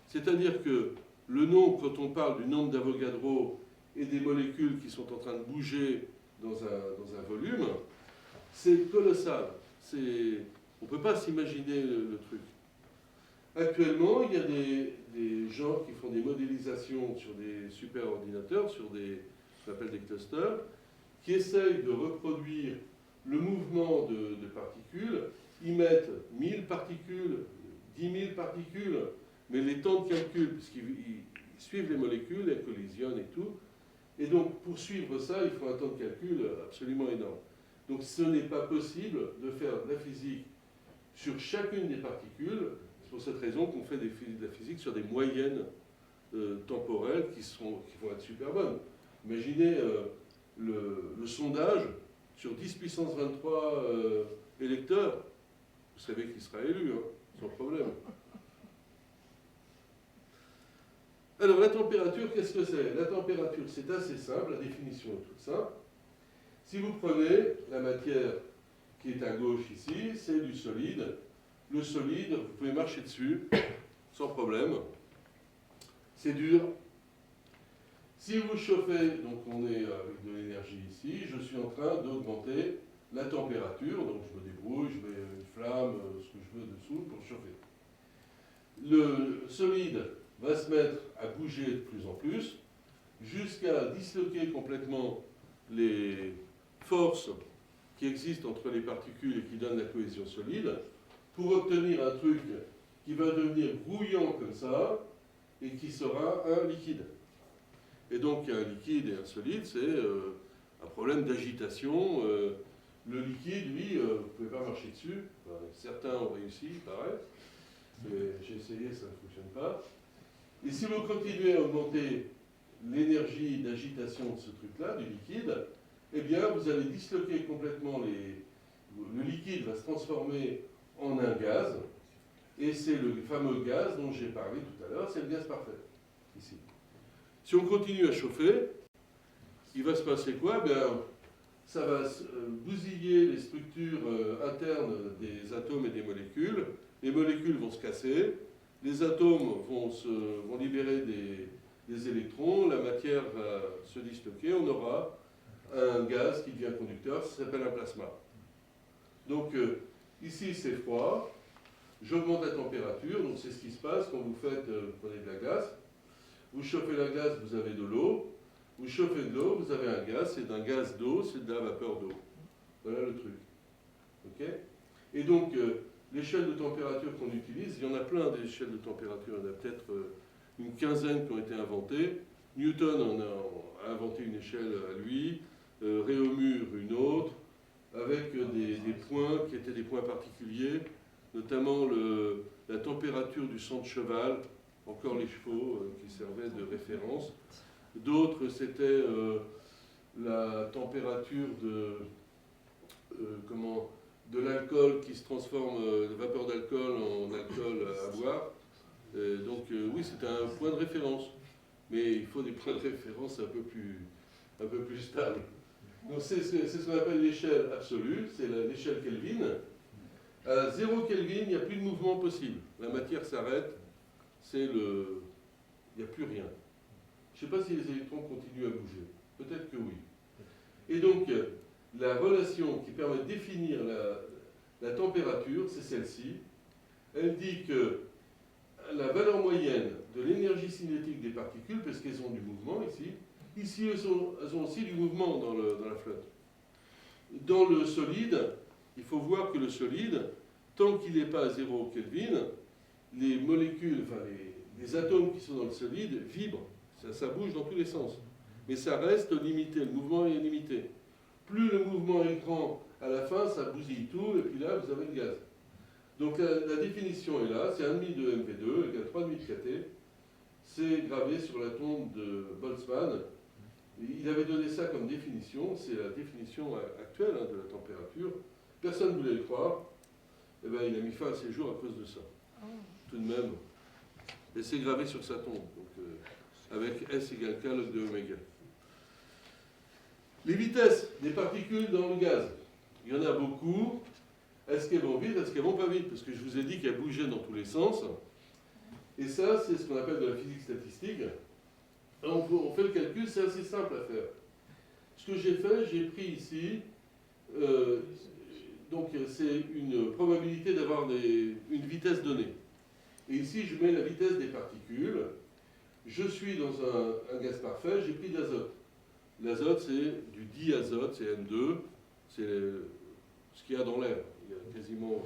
C'est-à-dire que le nombre, quand on parle du nombre d'Avogadro et des molécules qui sont en train de bouger dans un volume, c'est colossal. On ne peut pas s'imaginer le truc. Actuellement, il y a des gens qui font des modélisations sur des superordinateurs, sur ce qu'on appelle des clusters, qui essayent de reproduire le mouvement de particules. Ils mettent 1000 particules, 10 000 particules, mais les temps de calcul, puisqu'ils suivent les molécules, elles collisionnent et tout. Et donc, pour suivre ça, il faut un temps de calcul absolument énorme. Donc, ce n'est pas possible de faire de la physique sur chacune des particules. C'est pour cette raison qu'on fait de la physique sur des moyennes temporelles qui vont être super bonnes. Imaginez le sondage sur 10 puissance 23 électeurs. Vous savez qu'il sera élu, hein, sans problème. Alors, la température, qu'est-ce que c'est? La température, c'est assez simple, la définition est toute simple. Si vous prenez la matière qui est à gauche ici, c'est du solide. Le solide, vous pouvez marcher dessus, sans problème. C'est dur. Si vous chauffez, donc on est avec de l'énergie ici, je suis en train d'augmenter la température, donc je me débrouille, je mets une flamme, ce que je veux dessous pour chauffer. Le solide va se mettre à bouger de plus en plus, jusqu'à disloquer complètement les forces qui existent entre les particules et qui donnent la cohésion solide, pour obtenir un truc qui va devenir grouillant comme ça, et qui sera un liquide. Et donc un liquide et un solide, c'est un problème d'agitation. Le liquide, lui, vous ne pouvez pas marcher dessus. Enfin, certains ont réussi, il paraît. Mais j'ai essayé, ça ne fonctionne pas. Et si vous continuez à augmenter l'énergie d'agitation de ce truc-là, du liquide, eh bien, vous allez disloquer complètement le liquide va se transformer en un gaz, et c'est le fameux gaz dont j'ai parlé tout à l'heure, c'est le gaz parfait, ici. Si on continue à chauffer, il va se passer quoi? Bien, ça va bousiller les structures internes des atomes et des molécules, les molécules vont se casser, les atomes vont libérer des électrons, la matière va se disloquer, on aura un gaz qui devient conducteur, ça s'appelle un plasma. Donc ici c'est froid, j'augmente la température, donc c'est ce qui se passe quand vous prenez de la glace. Vous chauffez la glace, vous avez de l'eau, vous chauffez de l'eau, vous avez un gaz, c'est d'un gaz d'eau, c'est de la vapeur d'eau. Voilà le truc. Ok? Et donc l'échelle de température qu'on utilise, il y en a plein d'échelles de température, il y en a peut-être une quinzaine qui ont été inventées. Newton a inventé une échelle à lui, Réaumur une autre, avec des points qui étaient des points particuliers. notamment la température du sang de cheval, encore les chevaux qui servaient de référence. D'autres, c'était la température de l'alcool qui se transforme, de vapeur d'alcool en alcool à boire. Donc oui, c'était un point de référence. Mais il faut des points de référence un peu plus stables. Donc c'est ce qu'on appelle l'échelle absolue, c'est l'échelle Kelvin. À 0 Kelvin, il n'y a plus de mouvement possible. La matière s'arrête, il n'y a plus rien. Je ne sais pas si les électrons continuent à bouger. Peut-être que oui. Et donc, la relation qui permet de définir la température, c'est celle-ci. Elle dit que la valeur moyenne de l'énergie cinétique des particules, parce qu'elles ont du mouvement ici elles ont aussi du mouvement dans la flotte. Dans le solide, il faut voir que le solide, tant qu'il n'est pas à 0 Kelvin, les molécules, enfin les atomes qui sont dans le solide vibrent. Ça bouge dans tous les sens. Mais ça reste limité, le mouvement est limité. Plus le mouvement est grand, à la fin, ça bousille tout, et puis là, vous avez le gaz. Donc la définition est là, c'est 1,5 de MV2 égale 3,5 de KT. C'est gravé sur la tombe de Boltzmann. Il avait donné ça comme définition, c'est la définition actuelle de la température. Personne ne voulait le croire. Eh bien, il a mis fin à ses jours à cause de ça. Tout de même. Et c'est gravé sur sa tombe, donc, avec S égale K log de oméga. Les vitesses des particules dans le gaz, il y en a beaucoup. Est-ce qu'elles vont vite, est-ce qu'elles vont pas vite? Parce que je vous ai dit qu'elles bougeaient dans tous les sens. Et ça, c'est ce qu'on appelle de la physique statistique. Alors, on fait le calcul, c'est assez simple à faire. Ce que j'ai fait, j'ai pris ici, donc c'est une probabilité d'avoir une vitesse donnée. Et ici, je mets la vitesse des particules. Je suis dans un gaz parfait, j'ai pris de l'azote. L'azote, c'est du diazote, c'est N2, c'est ce qu'il y a dans l'air. Il y a quasiment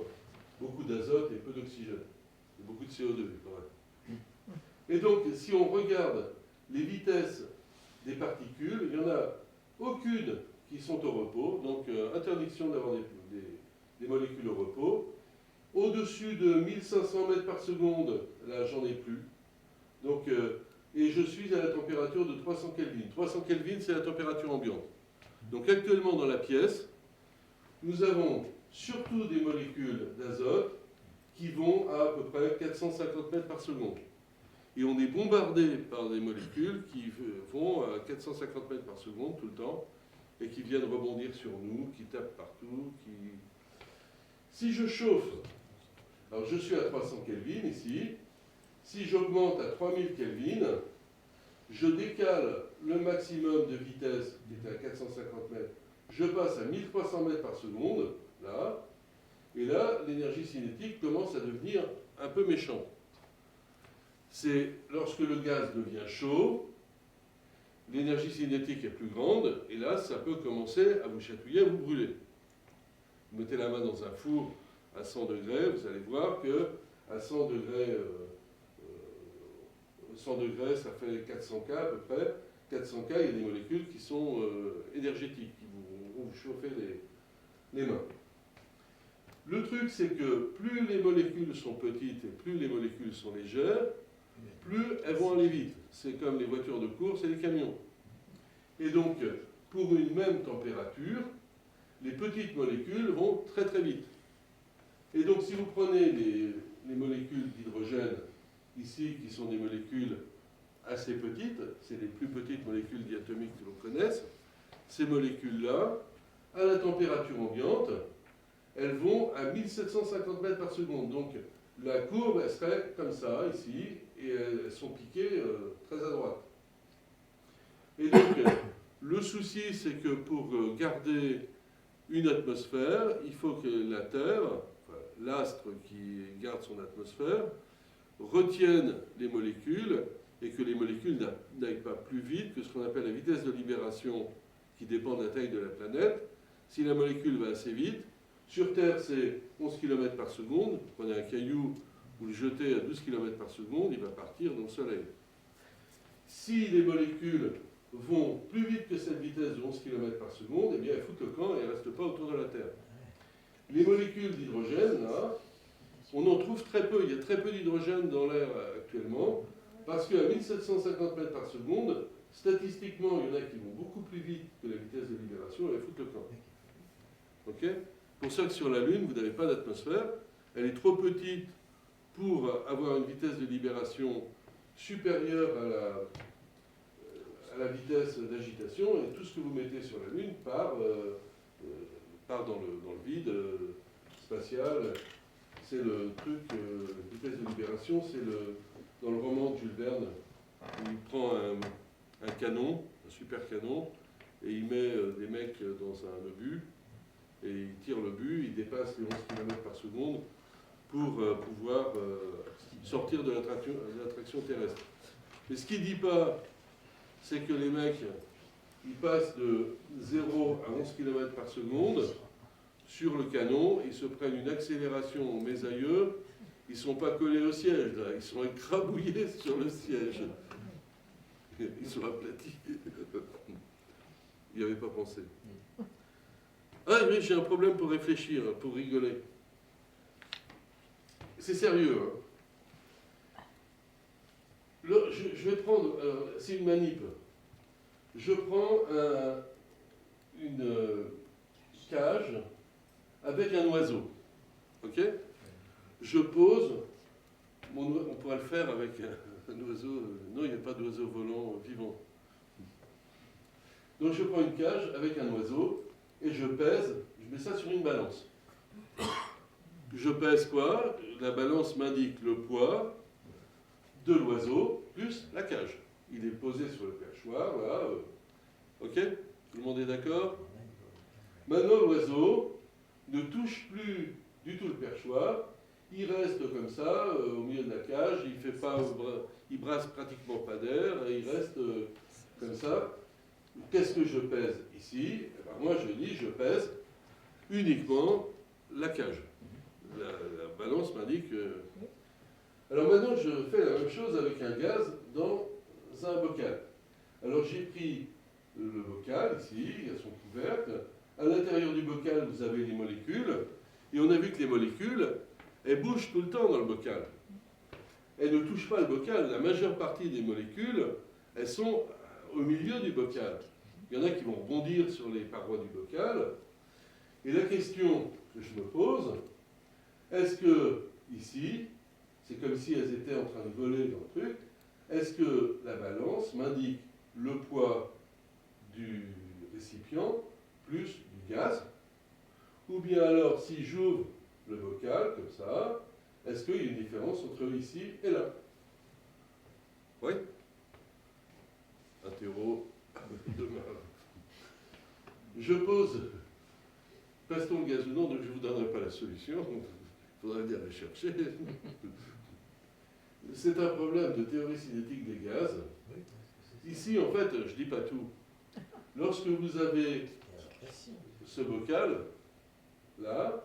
beaucoup d'azote et peu d'oxygène. Et beaucoup de CO2, quand même. Et donc, si on regarde les vitesses des particules, il n'y en a aucune qui sont au repos, donc interdiction d'avoir des molécules au repos. Au-dessus de 1500 mètres par seconde, là, j'en ai plus. Donc, et je suis à la température de 300 Kelvin. 300 Kelvin, c'est la température ambiante. Donc actuellement dans la pièce, nous avons surtout des molécules d'azote qui vont à peu près 450 mètres par seconde. Et on est bombardé par des molécules qui vont à 450 mètres par seconde tout le temps et qui viennent rebondir sur nous, qui tapent partout. Si je chauffe, alors je suis à 300 Kelvin ici, si j'augmente à 3000 Kelvin, je décale le maximum de vitesse qui est à 450 mètres, je passe à 1300 mètres par seconde, là, et là, l'énergie cinétique commence à devenir un peu méchante. C'est lorsque le gaz devient chaud, l'énergie cinétique est plus grande, et là, ça peut commencer à vous chatouiller, à vous brûler. Vous mettez la main dans un four à 100 degrés, vous allez voir que à 100 degrés, 100 degrés, ça fait 400 K à peu près. 400 K, il y a des molécules qui sont énergétiques, qui vont vous chauffer les mains. Le truc, c'est que plus les molécules sont petites et plus les molécules sont légères, plus elles vont aller vite. C'est comme les voitures de course et les camions. Et donc, pour une même température, les petites molécules vont très très vite. Et donc, si vous prenez les molécules d'hydrogène, ici, qui sont des molécules assez petites, c'est les plus petites molécules diatomiques que l'on connaisse, ces molécules-là, à la température ambiante, elles vont à 1750 mètres par seconde. Donc, la courbe, elle serait comme ça, ici, et elles sont piquées très à droite. Et donc, le souci, c'est que pour garder une atmosphère, il faut que la Terre, enfin, l'astre qui garde son atmosphère, retienne les molécules et que les molécules n'aillent pas plus vite que ce qu'on appelle la vitesse de libération qui dépend de la taille de la planète. Si la molécule va assez vite, sur Terre c'est 11 km par seconde, vous prenez un caillou, vous le jetez à 12 km par seconde, il va partir dans le Soleil. Si les molécules vont plus vite que cette vitesse de 11 km par seconde, eh bien elles foutent le camp et elles ne restent pas autour de la Terre. Les molécules d'hydrogène, là, On en trouve très peu, il y a très peu d'hydrogène dans l'air actuellement, parce qu'à 1750 mètres par seconde, statistiquement, il y en a qui vont beaucoup plus vite que la vitesse de libération et elles foutent le camp. Ok? C'est pour ça que sur la Lune, vous n'avez pas d'atmosphère, elle est trop petite pour avoir une vitesse de libération supérieure à la vitesse d'agitation, et tout ce que vous mettez sur la Lune part dans le vide spatial. C'est le truc, vitesse de libération, c'est dans le roman de Jules Verne, où il prend un canon, un super canon, et il met des mecs dans un obus, et il tire l'obus, il dépasse les 11 km par seconde pour pouvoir sortir de l'attraction terrestre. Mais ce qu'il ne dit pas, c'est que les mecs, ils passent de 0 à 11 km par seconde sur le canon, ils se prennent une accélération mésailleuse, ils ne sont pas collés au siège, là, ils sont écrabouillés sur le siège. Ils sont aplatis. Il n'y avait pas pensé. Ah oui, j'ai un problème pour réfléchir, pour rigoler. C'est sérieux. Hein. Je vais prendre, c'est une manip. Je prends une cage avec un oiseau. Ok? Je pose, on pourrait le faire avec un oiseau. Non, il n'y a pas d'oiseau volant vivant. Donc je prends une cage avec un oiseau et je pèse, je mets ça sur une balance. Je pèse quoi? La balance m'indique le poids de l'oiseau plus la cage. Il est posé sur le perchoir, voilà. Ok? Tout le monde est d'accord? Maintenant, l'oiseau ne touche plus du tout le perchoir. Il reste comme ça, au milieu de la cage. Il brasse pratiquement pas d'air. Il reste comme ça. Qu'est-ce que je pèse ici? Eh ben, moi, je dis, je pèse uniquement la cage. La balance m'indique... Alors maintenant, je fais la même chose avec un gaz dans un bocal. Alors j'ai pris le bocal, ici, il y a son couvercle. À l'intérieur du bocal, vous avez les molécules. Et on a vu que les molécules, elles bougent tout le temps dans le bocal. Elles ne touchent pas le bocal. La majeure partie des molécules, elles sont au milieu du bocal. Il y en a qui vont rebondir sur les parois du bocal. Et la question que je me pose, est-ce que, ici, c'est comme si elles étaient en train de voler dans le truc, est-ce que la balance m'indique le poids du récipient plus du gaz? Ou bien alors, si j'ouvre le bocal, comme ça, est-ce qu'il y a une différence entre ici et là? Oui? Interro demain. Je pose passe-t-on le gaz ou non, donc je ne vous donnerai pas la solution, il faudra bien la chercher. C'est un problème de théorie cinétique des gaz. Ici, en fait, je ne dis pas tout. Lorsque vous avez ce bocal, là,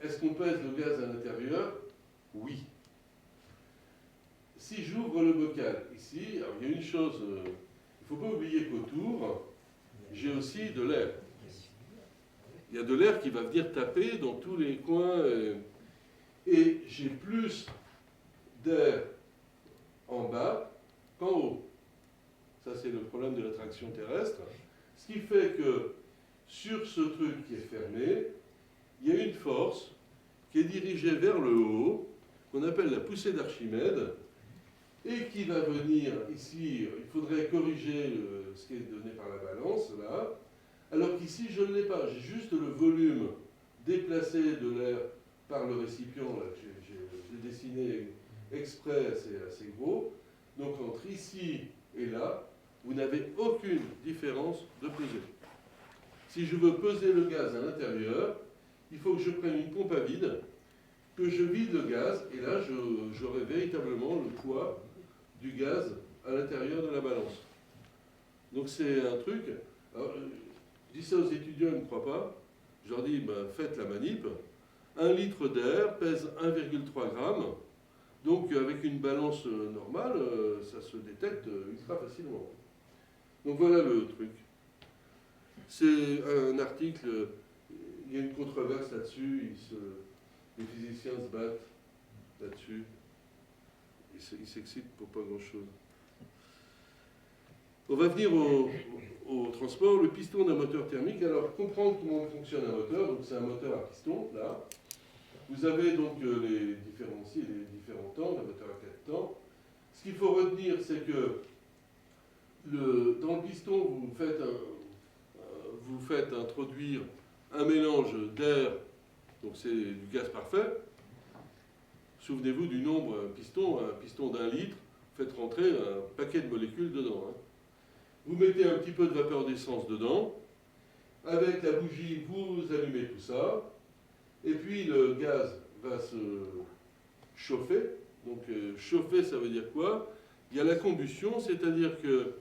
est-ce qu'on pèse le gaz à l'intérieur? Oui. Si j'ouvre le bocal ici, alors il y a une chose, il ne faut pas oublier qu'autour, j'ai aussi de l'air. Il y a de l'air qui va venir taper dans tous les coins, et j'ai plus d'air en bas qu'en haut. Ça, c'est le problème de l'attraction terrestre. Ce qui fait que sur ce truc qui est fermé, il y a une force qui est dirigée vers le haut, qu'on appelle la poussée d'Archimède, et qui va venir ici. Il faudrait corriger ce qui est donné par la balance, là, alors qu'ici, je ne l'ai pas. J'ai juste le volume déplacé de l'air par le récipient, là, j'ai dessiné exprès assez gros. Donc entre ici et là, vous n'avez aucune différence de pesée. Si je veux peser le gaz à l'intérieur, il faut que je prenne une pompe à vide, que je vide le gaz, et là j'aurai véritablement le poids du gaz à l'intérieur de la balance. Donc c'est un truc... Alors, je dis ça aux étudiants, ils ne me croient pas. Je leur dis, ben, faites la manip. 1 litre d'air pèse 1,3 g. Donc avec une balance normale, ça se détecte ultra facilement. Donc voilà le truc. C'est un article, il y a une controverse là-dessus, Les physiciens se battent là-dessus. Ils s'excitent pour pas grand-chose. On va venir au transport. Le piston d'un moteur thermique. Alors, comprendre comment fonctionne un moteur. Donc, c'est un moteur à piston, là. Vous avez donc les différents temps, le moteur à 4 temps. Ce qu'il faut retenir, c'est que dans le piston, vous faites introduire un mélange d'air, donc c'est du gaz parfait. Souvenez-vous du nombre, un piston d'1 litre, vous faites rentrer un paquet de molécules dedans. Hein. Vous mettez un petit peu de vapeur d'essence dedans. Avec la bougie, vous allumez tout ça. Et puis le gaz va se chauffer. Donc chauffer, ça veut dire quoi? Il y a la combustion, c'est-à-dire que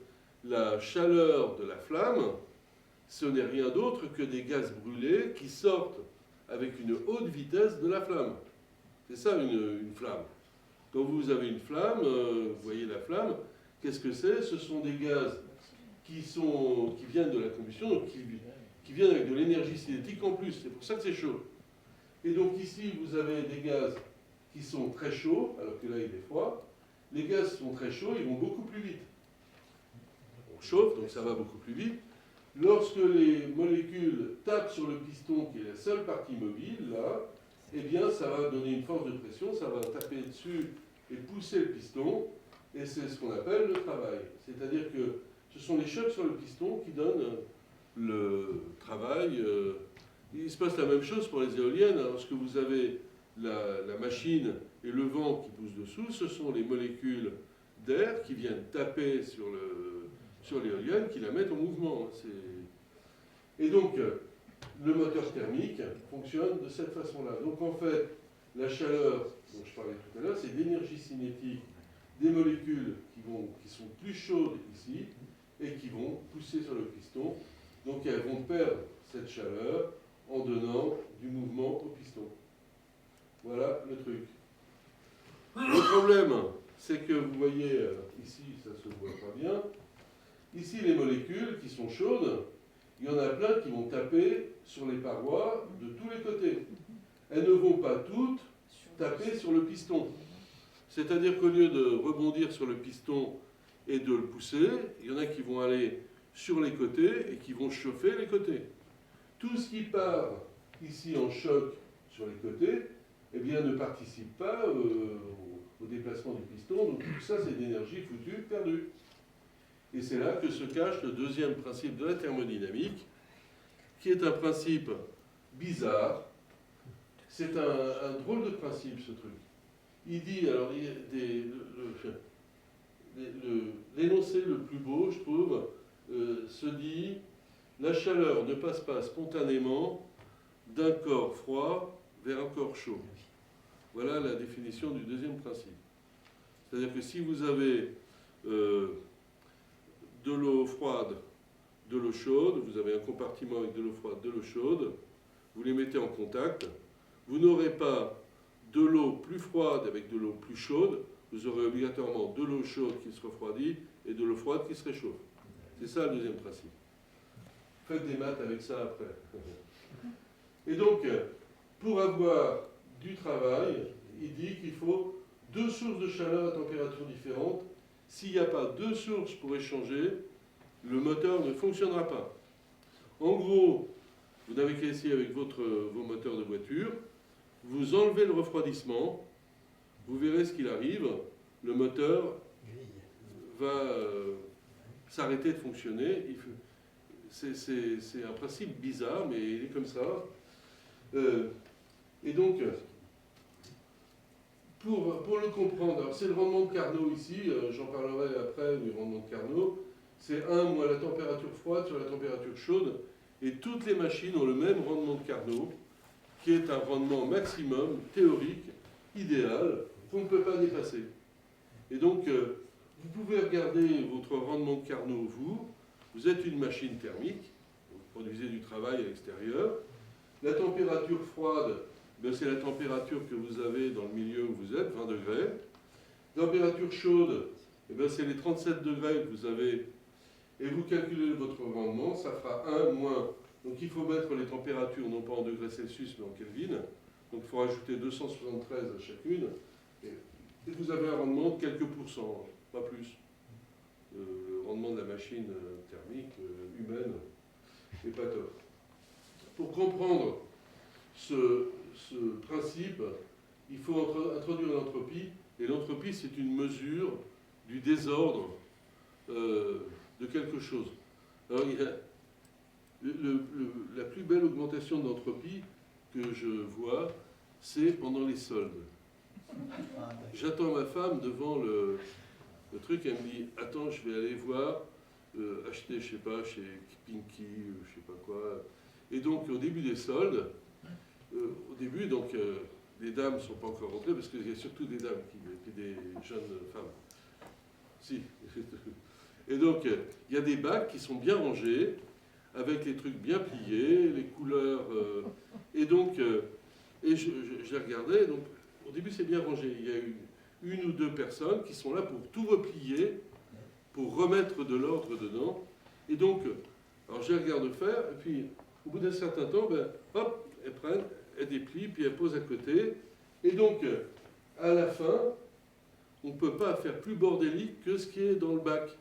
la chaleur de la flamme, ce n'est rien d'autre que des gaz brûlés qui sortent avec une haute vitesse de la flamme. C'est ça une flamme. Quand vous avez une flamme, vous voyez la flamme, qu'est-ce que c'est? Ce sont des gaz qui viennent de la combustion, donc qui viennent avec de l'énergie cinétique en plus. C'est pour ça que c'est chaud. Et donc ici, vous avez des gaz qui sont très chauds, alors que là, il est froid. Les gaz sont très chauds, ils vont beaucoup plus vite. On chauffe, donc ça va beaucoup plus vite. Lorsque les molécules tapent sur le piston, qui est la seule partie mobile, là, eh bien, ça va donner une force de pression, ça va taper dessus et pousser le piston, et c'est ce qu'on appelle le travail. C'est-à-dire que ce sont les chocs sur le piston qui donnent le travail. Il se passe la même chose pour les éoliennes. Lorsque vous avez la machine et le vent qui poussent dessous, ce sont les molécules d'air qui viennent taper sur l'éolienne, qui la mettent en mouvement. Et donc, le moteur thermique fonctionne de cette façon-là. Donc en fait, la chaleur dont je parlais tout à l'heure, c'est l'énergie cinétique des molécules qui sont plus chaudes ici et qui vont pousser sur le piston. Donc elles vont perdre cette chaleur en donnant du mouvement au piston. Voilà le truc. Le problème, c'est que vous voyez, ici ça ne se voit pas bien, ici les molécules qui sont chaudes, il y en a plein qui vont taper sur les parois de tous les côtés. Elles ne vont pas toutes taper sur le piston. C'est-à-dire qu'au lieu de rebondir sur le piston et de le pousser, il y en a qui vont aller sur les côtés et qui vont chauffer les côtés. Tout ce qui part ici en choc sur les côtés, eh bien, ne participe pas au déplacement du piston. Donc tout ça, c'est de l'énergie foutue, perdue. Et c'est là que se cache le deuxième principe de la thermodynamique, qui est un principe bizarre. C'est un drôle de principe, ce truc. Il dit, alors, l'énoncé le plus beau, je trouve, se dit « La chaleur ne passe pas spontanément d'un corps froid vers un corps chaud ». Voilà la définition du deuxième principe. C'est-à-dire que si vous avez de l'eau froide, de l'eau chaude, vous avez un compartiment avec de l'eau froide, de l'eau chaude, vous les mettez en contact, vous n'aurez pas de l'eau plus froide avec de l'eau plus chaude, vous aurez obligatoirement de l'eau chaude qui se refroidit et de l'eau froide qui se réchauffe. C'est ça le deuxième principe. Faites des maths avec ça après. Et donc, pour avoir du travail, il dit qu'il faut 2 sources de chaleur à température différente. S'il n'y a pas 2 sources pour échanger, le moteur ne fonctionnera pas. En gros, vous n'avez qu'à essayer avec vos moteurs de voiture, vous enlevez le refroidissement, vous verrez ce qu'il arrive, le moteur va s'arrêter de fonctionner. C'est un principe bizarre, mais il est comme ça. Et donc, pour le comprendre, c'est le rendement de Carnot ici, j'en parlerai après du rendement de Carnot, c'est 1 moins la température froide sur la température chaude, et toutes les machines ont le même rendement de Carnot, qui est un rendement maximum, théorique, idéal, qu'on ne peut pas dépasser. Et donc, vous pouvez regarder votre rendement de Carnot, vous êtes une machine thermique, vous produisez du travail à l'extérieur, la température froide, c'est la température que vous avez dans le milieu où vous êtes, 20 degrés. Température chaude, c'est les 37 degrés que vous avez, et vous calculez votre rendement, ça fera 1 moins. Donc il faut mettre les températures non pas en degrés Celsius mais en Kelvin. Donc il faut rajouter 273 à chacune. Et vous avez un rendement de quelques pourcents, pas plus. Le rendement de la machine thermique humaine n'est pas top. Pour comprendre ce principe, il faut introduire l'entropie. Et l'entropie, c'est une mesure du désordre de quelque chose. Alors, il y a la plus belle augmentation de l'entropie que je vois, c'est pendant les soldes. J'attends ma femme devant le truc, elle me dit « Attends, je vais aller voir, acheter, je sais pas, chez Pinky, je sais pas quoi. » Et donc, au début des soldes, les dames ne sont pas encore rentrées, parce qu'il y a surtout des dames et des jeunes femmes. Si. Et donc, il y a des bacs qui sont bien rangés, avec les trucs bien pliés, les couleurs. Et donc, je les regardais, donc, au début, c'est bien rangé. Il y a une ou deux personnes qui sont là pour tout replier, pour remettre de l'ordre dedans. Et donc, alors je les regarde faire, et puis, au bout d'un certain temps, ben, hop, elles prennent, elles déplient, puis elles posent à côté. Et donc, à la fin, on ne peut pas faire plus bordélique que ce qui est dans le bac.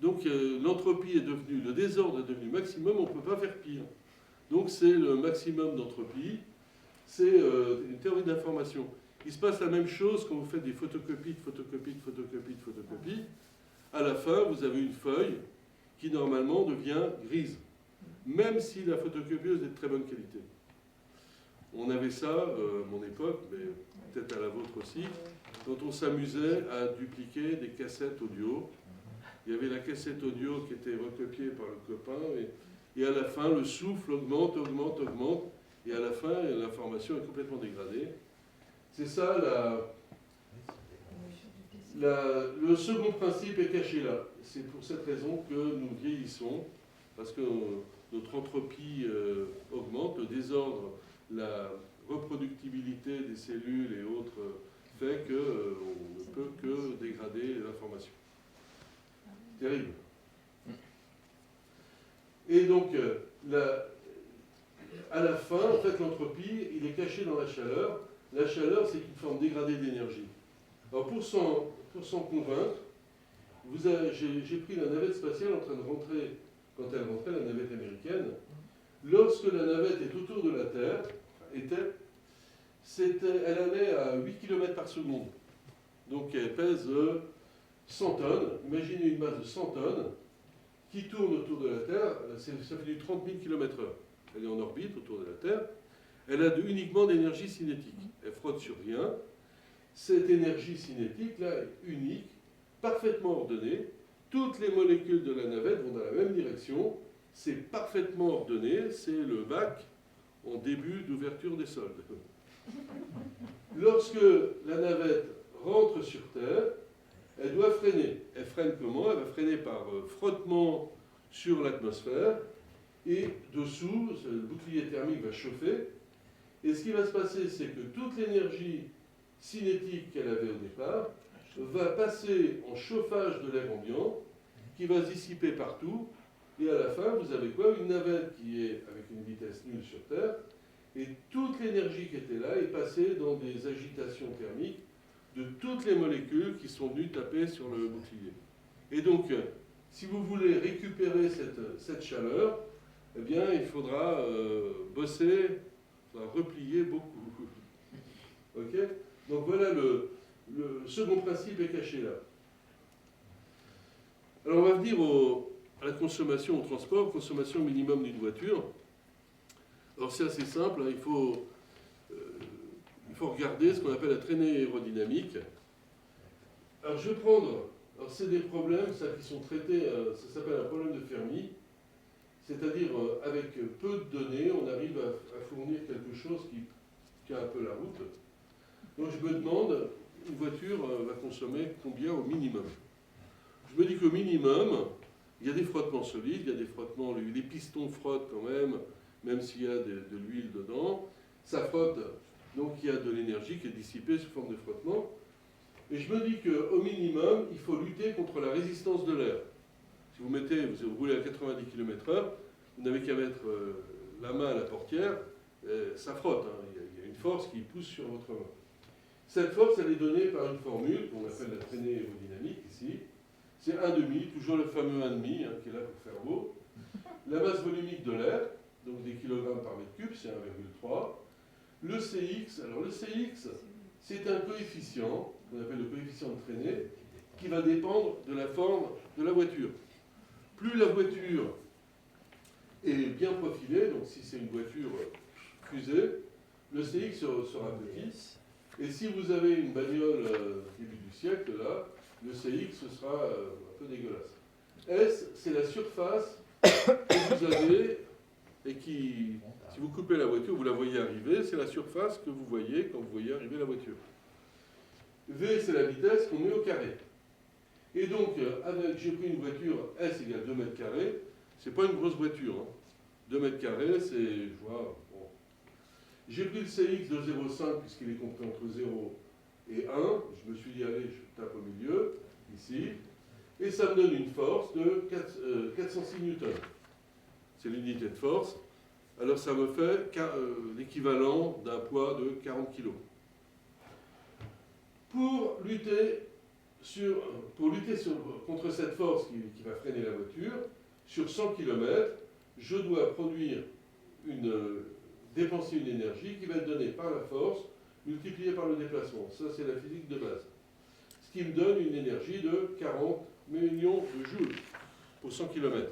Donc, l'entropie est devenue, le désordre est devenu maximum, on ne peut pas faire pire. Donc, c'est le maximum d'entropie. C'est une théorie d'information. Il se passe la même chose quand vous faites des photocopies, de photocopies, de photocopies, de photocopies. À la fin, vous avez une feuille qui, normalement, devient grise. Même si la photocopieuse est de très bonne qualité. On avait ça, à mon époque, mais peut-être à la vôtre aussi, quand on s'amusait à dupliquer des cassettes audio. Il y avait la cassette audio qui était recopiée par le copain, et à la fin, le souffle augmente, augmente, augmente, et à la fin, l'information est complètement dégradée. C'est ça, le second principe est caché là. C'est pour cette raison que nous vieillissons, parce que notre entropie augmente, le désordre, la reproductibilité des cellules et autres fait qu'on ne peut que dégrader l'information. Terrible. Et donc, à la fin, en fait, l'entropie, il est caché dans la chaleur. La chaleur, c'est une forme dégradée d'énergie. Alors, pour s'en convaincre, j'ai pris la navette spatiale en train de rentrer, quand elle rentrait, la navette américaine. Lorsque la navette est autour de la Terre, elle allait à 8 km par seconde. Donc, elle pèse 100 tonnes. Imaginez une masse de 100 tonnes qui tourne autour de la Terre. Ça fait du 30 000 km/h. Elle est en orbite autour de la Terre. Elle a uniquement d'énergie cinétique. Elle frotte sur rien. Cette énergie cinétique-là est unique, parfaitement ordonnée. Toutes les molécules de la navette vont dans la même direction. C'est parfaitement ordonné. C'est le bac en début d'ouverture des soldes. Lorsque la navette rentre sur Terre, elle doit freiner. Elle freine comment? Elle va freiner par frottement sur l'atmosphère. Et dessous, le bouclier thermique va chauffer. Et ce qui va se passer, c'est que toute l'énergie cinétique qu'elle avait au départ va passer en chauffage de l'air ambiant, qui va se dissiper partout. Et à la fin, vous avez quoi? Une navette qui est avec une vitesse nulle sur Terre. Et toute l'énergie qui était là est passée dans des agitations thermiques de toutes les molécules qui sont venues taper sur le bouclier. Et donc, si vous voulez récupérer cette chaleur, eh bien, il faudra bosser, il faudra replier beaucoup. Ok? Donc voilà, le second principe est caché là. Alors on va venir à la consommation au transport, consommation minimum d'une voiture. Alors c'est assez simple, hein, il faut regarder ce qu'on appelle la traînée aérodynamique. Alors je vais prendre, alors c'est des problèmes ça, qui sont traités, ça s'appelle un problème de Fermi, c'est-à-dire avec peu de données, on arrive à fournir quelque chose qui tient un peu la route. Donc je me demande, une voiture va consommer combien au minimum? Je me dis qu'au minimum, il y a des frottements solides, il y a des frottements, les pistons frottent quand même s'il y a de l'huile dedans, ça frotte, donc il y a de l'énergie qui est dissipée sous forme de frottement. Et je me dis qu'au minimum, il faut lutter contre la résistance de l'air. Si vous roulez à 90 km/h, vous n'avez qu'à mettre la main à la portière, ça frotte, hein. Il y a une force qui pousse sur votre main. Cette force, elle est donnée par une formule qu'on appelle la traînée aérodynamique ici. C'est 1,5, toujours le fameux 1,5 qui est là pour faire beau. La masse volumique de l'air, donc des kilogrammes par mètre cube, c'est 1,3. Le CX, alors le CX, c'est un coefficient, qu'on appelle le coefficient de traînée, qui va dépendre de la forme de la voiture. Plus la voiture est bien profilée, donc si c'est une voiture fusée, le CX sera petit. Et si vous avez une bagnole début du siècle, là, le CX, ce sera un peu dégueulasse. S, c'est la surface que vous avez et qui, si vous coupez la voiture, vous la voyez arriver, c'est la surface que vous voyez quand vous voyez arriver la voiture. V, c'est la vitesse qu'on met au carré. Et donc, j'ai pris une voiture S égale 2 mètres carrés, c'est pas une grosse voiture. Hein. 2 mètres carrés, c'est, je vois, bon. J'ai pris le CX de 0,5 puisqu'il est compris entre 0 et 1. Je me suis dit, allez, je tape au milieu, ici. Et ça me donne une force de 406 newtons. C'est l'unité de force. Alors ça me fait l'équivalent d'un poids de 40 kg. Pour lutter contre cette force qui va freiner la voiture, sur 100 km, je dois dépenser une énergie qui va être donnée par la force multipliée par le déplacement. Ça, c'est la physique de base. Ce qui me donne une énergie de 40 millions de joules pour 100 km.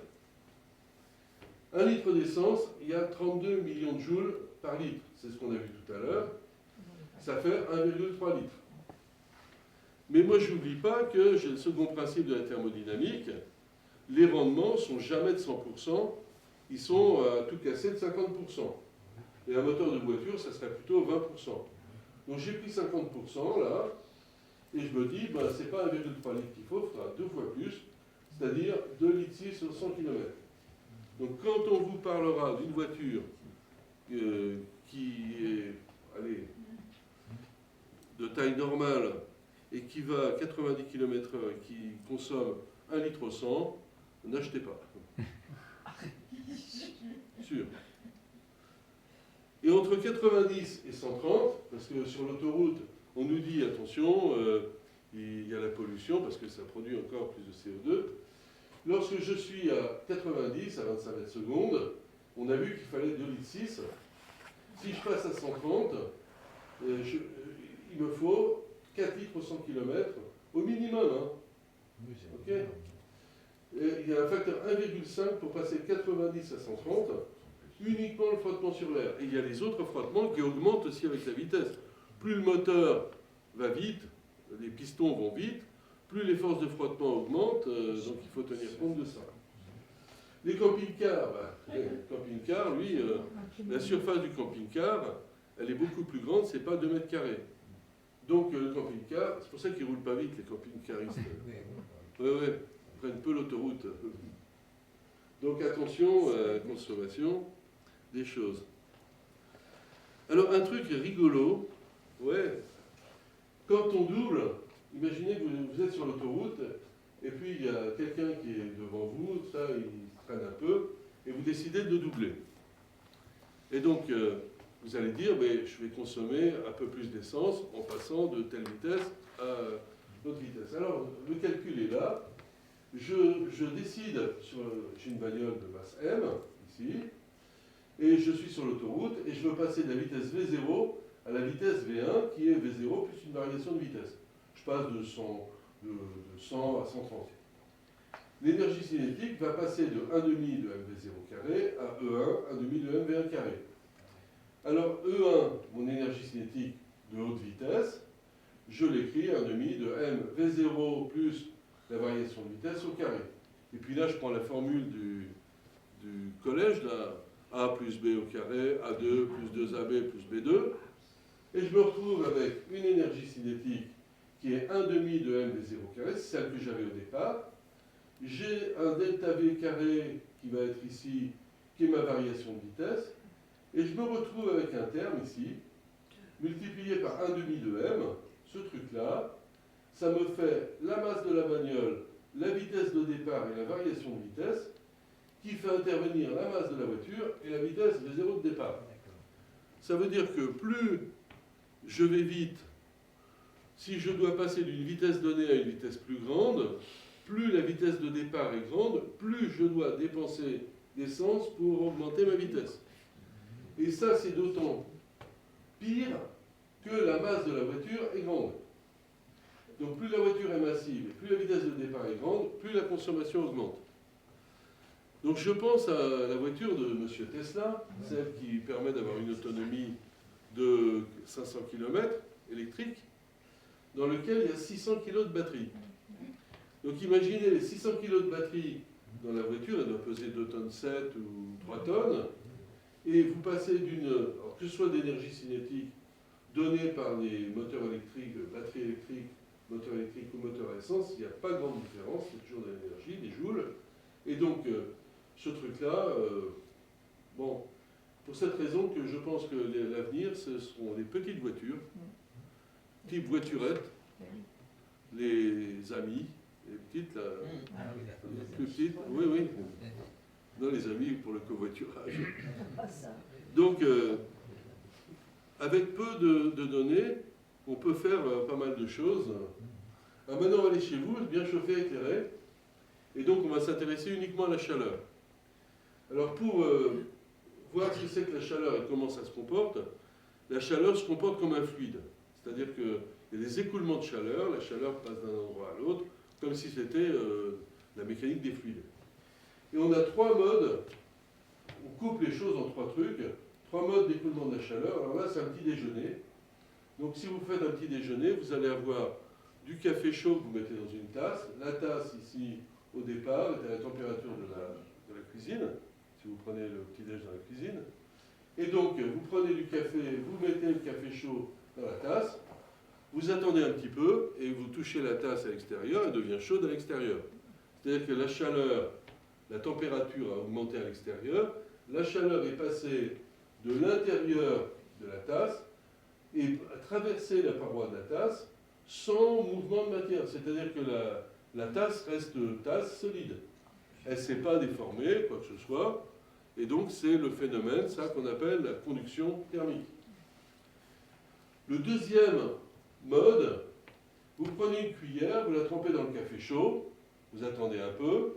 1 litre d'essence, il y a 32 millions de joules par litre. C'est ce qu'on a vu tout à l'heure. Ça fait 1,3 litre. Mais moi, je n'oublie pas que j'ai le second principe de la thermodynamique. Les rendements ne sont jamais de 100%, ils sont à tout casser de 50%. Et un moteur de voiture, ça serait plutôt 20%. Donc j'ai pris 50% là, et je me dis, ben, c'est pas 1,3 litre qu'il faut, il faudra 2 fois plus, c'est-à-dire 2,6 litres sur 100 km. Donc quand on vous parlera d'une voiture qui est de taille normale et qui va à 90 km/h et qui consomme 1 litre 100, n'achetez pas. Sûr. Et entre 90 et 130, parce que sur l'autoroute, on nous dit, attention, il y a la pollution, parce que ça produit encore plus de CO2. Lorsque je suis à 90, à 25 mètres secondes, on a vu qu'il fallait 2,6 litres. Si je passe à 130, il me faut 4 litres au 100 km, au minimum. Hein. Okay. Il y a un facteur 1,5 pour passer 90 à 130, uniquement le frottement sur l'air. Et il y a les autres frottements qui augmentent aussi avec la vitesse. Plus le moteur va vite, les pistons vont vite, plus les forces de frottement augmentent, donc il faut tenir compte de ça. Les camping-cars, lui, la surface du camping-car, elle est beaucoup plus grande, c'est pas 2 mètres carrés. Donc le camping-car, c'est pour ça qu'ils ne roulent pas vite, les camping-caristes. Oui, ils prennent peu l'autoroute. Donc attention à la consommation des choses. Alors un truc rigolo, quand on double, imaginez que vous êtes sur l'autoroute, et puis il y a quelqu'un qui est devant vous, ça il traîne un peu, et vous décidez de doubler. Et donc vous allez dire, je vais consommer un peu plus d'essence en passant de telle vitesse à l'autre vitesse. Alors le calcul est là. Je décide, j'ai une bagnole de masse M, ici, et je suis sur l'autoroute, et je veux passer de la vitesse V0 à la vitesse V1, qui est V0 plus une variation de vitesse. Je passe de 100 à 130. L'énergie cinétique va passer de 1,5 de mV0 carré à E1, 1,5 de mV1 carré. Alors E1, mon énergie cinétique de haute vitesse, je l'écris 1,5 de mV0 plus la variation de vitesse au carré. Et puis là, je prends la formule du collège, là, A plus B au carré, A2 plus 2AB plus B2, et je me retrouve avec une énergie cinétique qui est 1,5 de mV0 carré, c'est celle que j'avais au départ. J'ai un delta V carré qui va être ici, qui est ma variation de vitesse, et je me retrouve avec un terme ici, multiplié par 1,5 de m, ce truc-là, ça me fait la masse de la bagnole, la vitesse de départ et la variation de vitesse, qui fait intervenir la masse de la voiture et la vitesse V0 de départ. Ça veut dire que plus je vais vite, si je dois passer d'une vitesse donnée à une vitesse plus grande, plus la vitesse de départ est grande, plus je dois dépenser d'essence pour augmenter ma vitesse. Et ça, c'est d'autant pire que la masse de la voiture est grande. Donc plus la voiture est massive et plus la vitesse de départ est grande, plus la consommation augmente. Donc je pense à la voiture de M. Tesla, celle qui permet d'avoir une autonomie de 500 km électrique, dans lequel il y a 600 kg de batterie. Donc imaginez les 600 kg de batterie dans la voiture, elle doit peser 2 tonnes 7 ou 3 tonnes, et vous passez d'une, que ce soit d'énergie cinétique donnée par les moteurs électriques, batteries électriques, moteur électrique ou moteur à essence, il n'y a pas grande différence, c'est toujours de l'énergie, des joules. Et donc, ce truc-là, bon, pour cette raison que je pense que l'avenir, ce seront les petites voitures, type voiturette, les amis, les petites, là, les plus petites, oui, oui. Non, les amis pour le covoiturage. Donc, avec peu de données, on peut faire pas mal de choses. Alors maintenant, on va aller chez vous, bien chauffé, éclairé. Et donc, on va s'intéresser uniquement à la chaleur. Alors, pour voir ce que c'est que la chaleur et comment ça se comporte, la chaleur se comporte comme un fluide. C'est-à-dire qu'il y a des écoulements de chaleur, la chaleur passe d'un endroit à l'autre, comme si c'était la mécanique des fluides. Et on a 3 modes, on coupe les choses en 3 trucs, 3 modes d'écoulement de la chaleur. Alors là, c'est un petit déjeuner. Donc si vous faites un petit déjeuner, vous allez avoir du café chaud que vous mettez dans une tasse. La tasse, ici, au départ, est à la température de la cuisine, si vous prenez le petit-déj dans la cuisine. Et donc, vous prenez du café, vous mettez le café chaud dans la tasse, vous attendez un petit peu, et vous touchez la tasse à l'extérieur, elle devient chaude à l'extérieur. C'est-à-dire que la chaleur, la température a augmenté à l'extérieur, la chaleur est passée de l'intérieur de la tasse et a traversé la paroi de la tasse sans mouvement de matière. C'est-à-dire que la tasse reste tasse solide. Elle ne s'est pas déformée, quoi que ce soit. Et donc c'est le phénomène, ça qu'on appelle la conduction thermique. Le deuxième mode, vous prenez une cuillère, vous la trempez dans le café chaud, vous attendez un peu,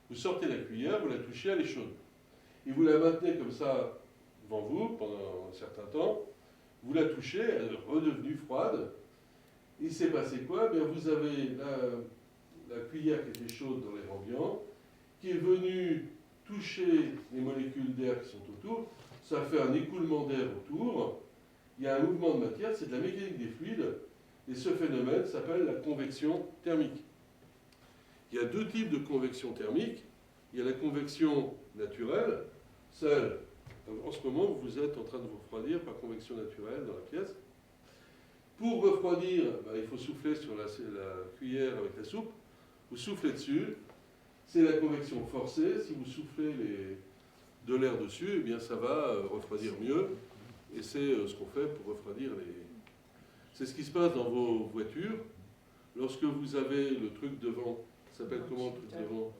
vous sortez la cuillère, vous la touchez, elle est chaude. Et vous la maintenez comme ça devant vous pendant un certain temps, vous la touchez, elle est redevenue froide. Il s'est passé quoi? Bien, vous avez la cuillère qui était chaude dans l'air ambiant, qui est venue toucher les molécules d'air qui sont autour, ça fait un écoulement d'air autour, il y a un mouvement de matière, c'est de la mécanique des fluides, et ce phénomène s'appelle la convection thermique. Il y a 2 types de convection thermique. Il y a la convection naturelle, celle, en ce moment, vous êtes en train de vous refroidir par convection naturelle dans la pièce. Pour refroidir, il faut souffler sur la cuillère avec la soupe, vous soufflez dessus, c'est la convection forcée. Si vous soufflez de l'air dessus, eh bien ça va refroidir mieux, et c'est ce qu'on fait pour refroidir les... C'est ce qui se passe dans vos voitures. Lorsque vous avez le truc devant, ça s'appelle comment le truc devant?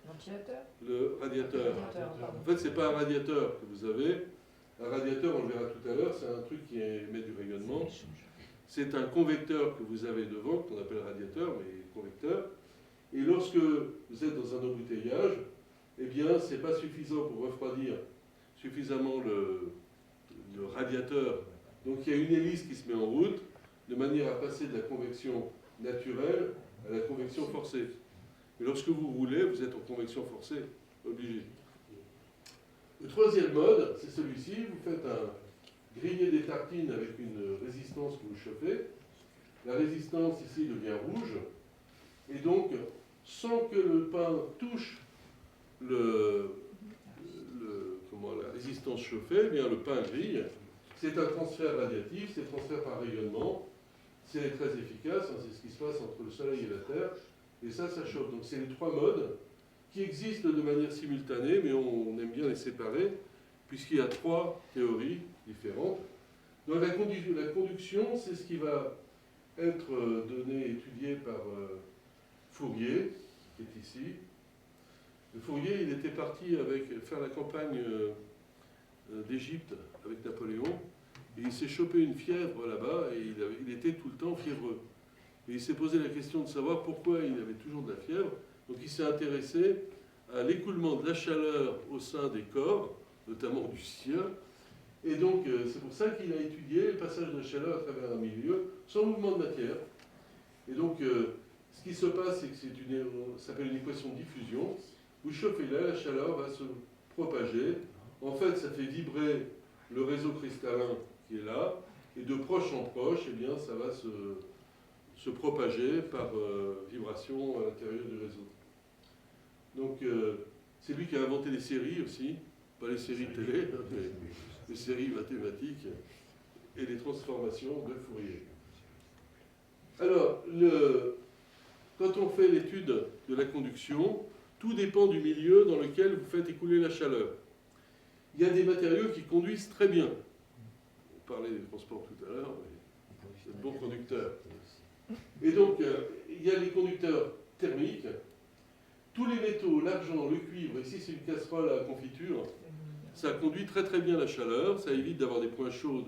Ventilateur? Le radiateur. En fait, ce n'est pas un radiateur que vous avez. Un radiateur, on le verra tout à l'heure, c'est un truc qui émet du rayonnement. C'est un convecteur que vous avez devant, qu'on appelle radiateur, mais convecteur. Et lorsque vous êtes dans un embouteillage, eh bien, ce n'est pas suffisant pour refroidir suffisamment le radiateur. Donc, il y a une hélice qui se met en route, de manière à passer de la convection naturelle à la convection forcée. Et lorsque vous roulez, vous êtes en convection forcée, obligé. Le troisième mode, c'est celui-ci. Vous faites griller des tartines avec une résistance que vous chauffez. La résistance ici devient rouge. Et donc, sans que le pain touche la résistance chauffée, eh bien, le pain grille. C'est un transfert radiatif, c'est transfert par rayonnement. C'est très efficace, hein, c'est ce qui se passe entre le Soleil et la Terre. Et ça chauffe. Donc c'est les 3 modes qui existent de manière simultanée, mais on aime bien les séparer, puisqu'il y a 3 théories différentes. Donc la conduction, c'est ce qui va être étudié par Fourier, qui est ici. Le Fourier, il était parti faire la campagne d'Égypte avec Napoléon, Et il s'est chopé une fièvre là-bas, et il était tout le temps fiévreux. Et il s'est posé la question de savoir pourquoi il avait toujours de la fièvre. Donc il s'est intéressé à l'écoulement de la chaleur au sein des corps, notamment du sien. Et donc c'est pour ça qu'il a étudié le passage de la chaleur à travers un milieu sans mouvement de matière. Et donc ce qui se passe, c'est que ça s'appelle une équation de diffusion. Vous chauffez là, la chaleur va se propager. En fait, ça fait vibrer le réseau cristallin qui est là. Et de proche en proche, eh bien, ça va se propager par vibration à l'intérieur du réseau. Donc, c'est lui qui a inventé les séries aussi, pas les séries de télé, mais les séries mathématiques et les transformations de Fourier. Alors, quand on fait l'étude de la conduction, tout dépend du milieu dans lequel vous faites écouler la chaleur. Il y a des matériaux qui conduisent très bien. On parlait des transports tout à l'heure, mais c'est de bons conducteurs. Et donc, il y a les conducteurs thermiques. Tous les métaux, l'argent, le cuivre, ici c'est une casserole à confiture, ça conduit très très bien la chaleur, ça évite d'avoir des points chauds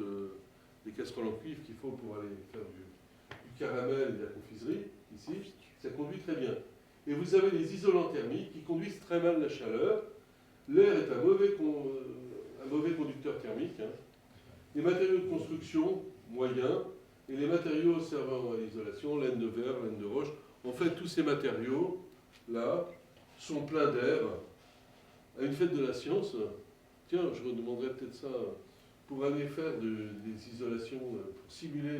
des casseroles en cuivre qu'il faut pour aller faire du caramel et de la confiserie, ici, ça conduit très bien. Et vous avez les isolants thermiques qui conduisent très mal la chaleur. L'air est un mauvais conducteur thermique. Hein. Les matériaux de construction, moyens, et les matériaux servant à l'isolation, laine de verre, laine de roche, en fait, tous ces matériaux-là sont pleins d'air. À une fête de la science, tiens, je redemanderais peut-être ça, pour aller faire des isolations, pour simuler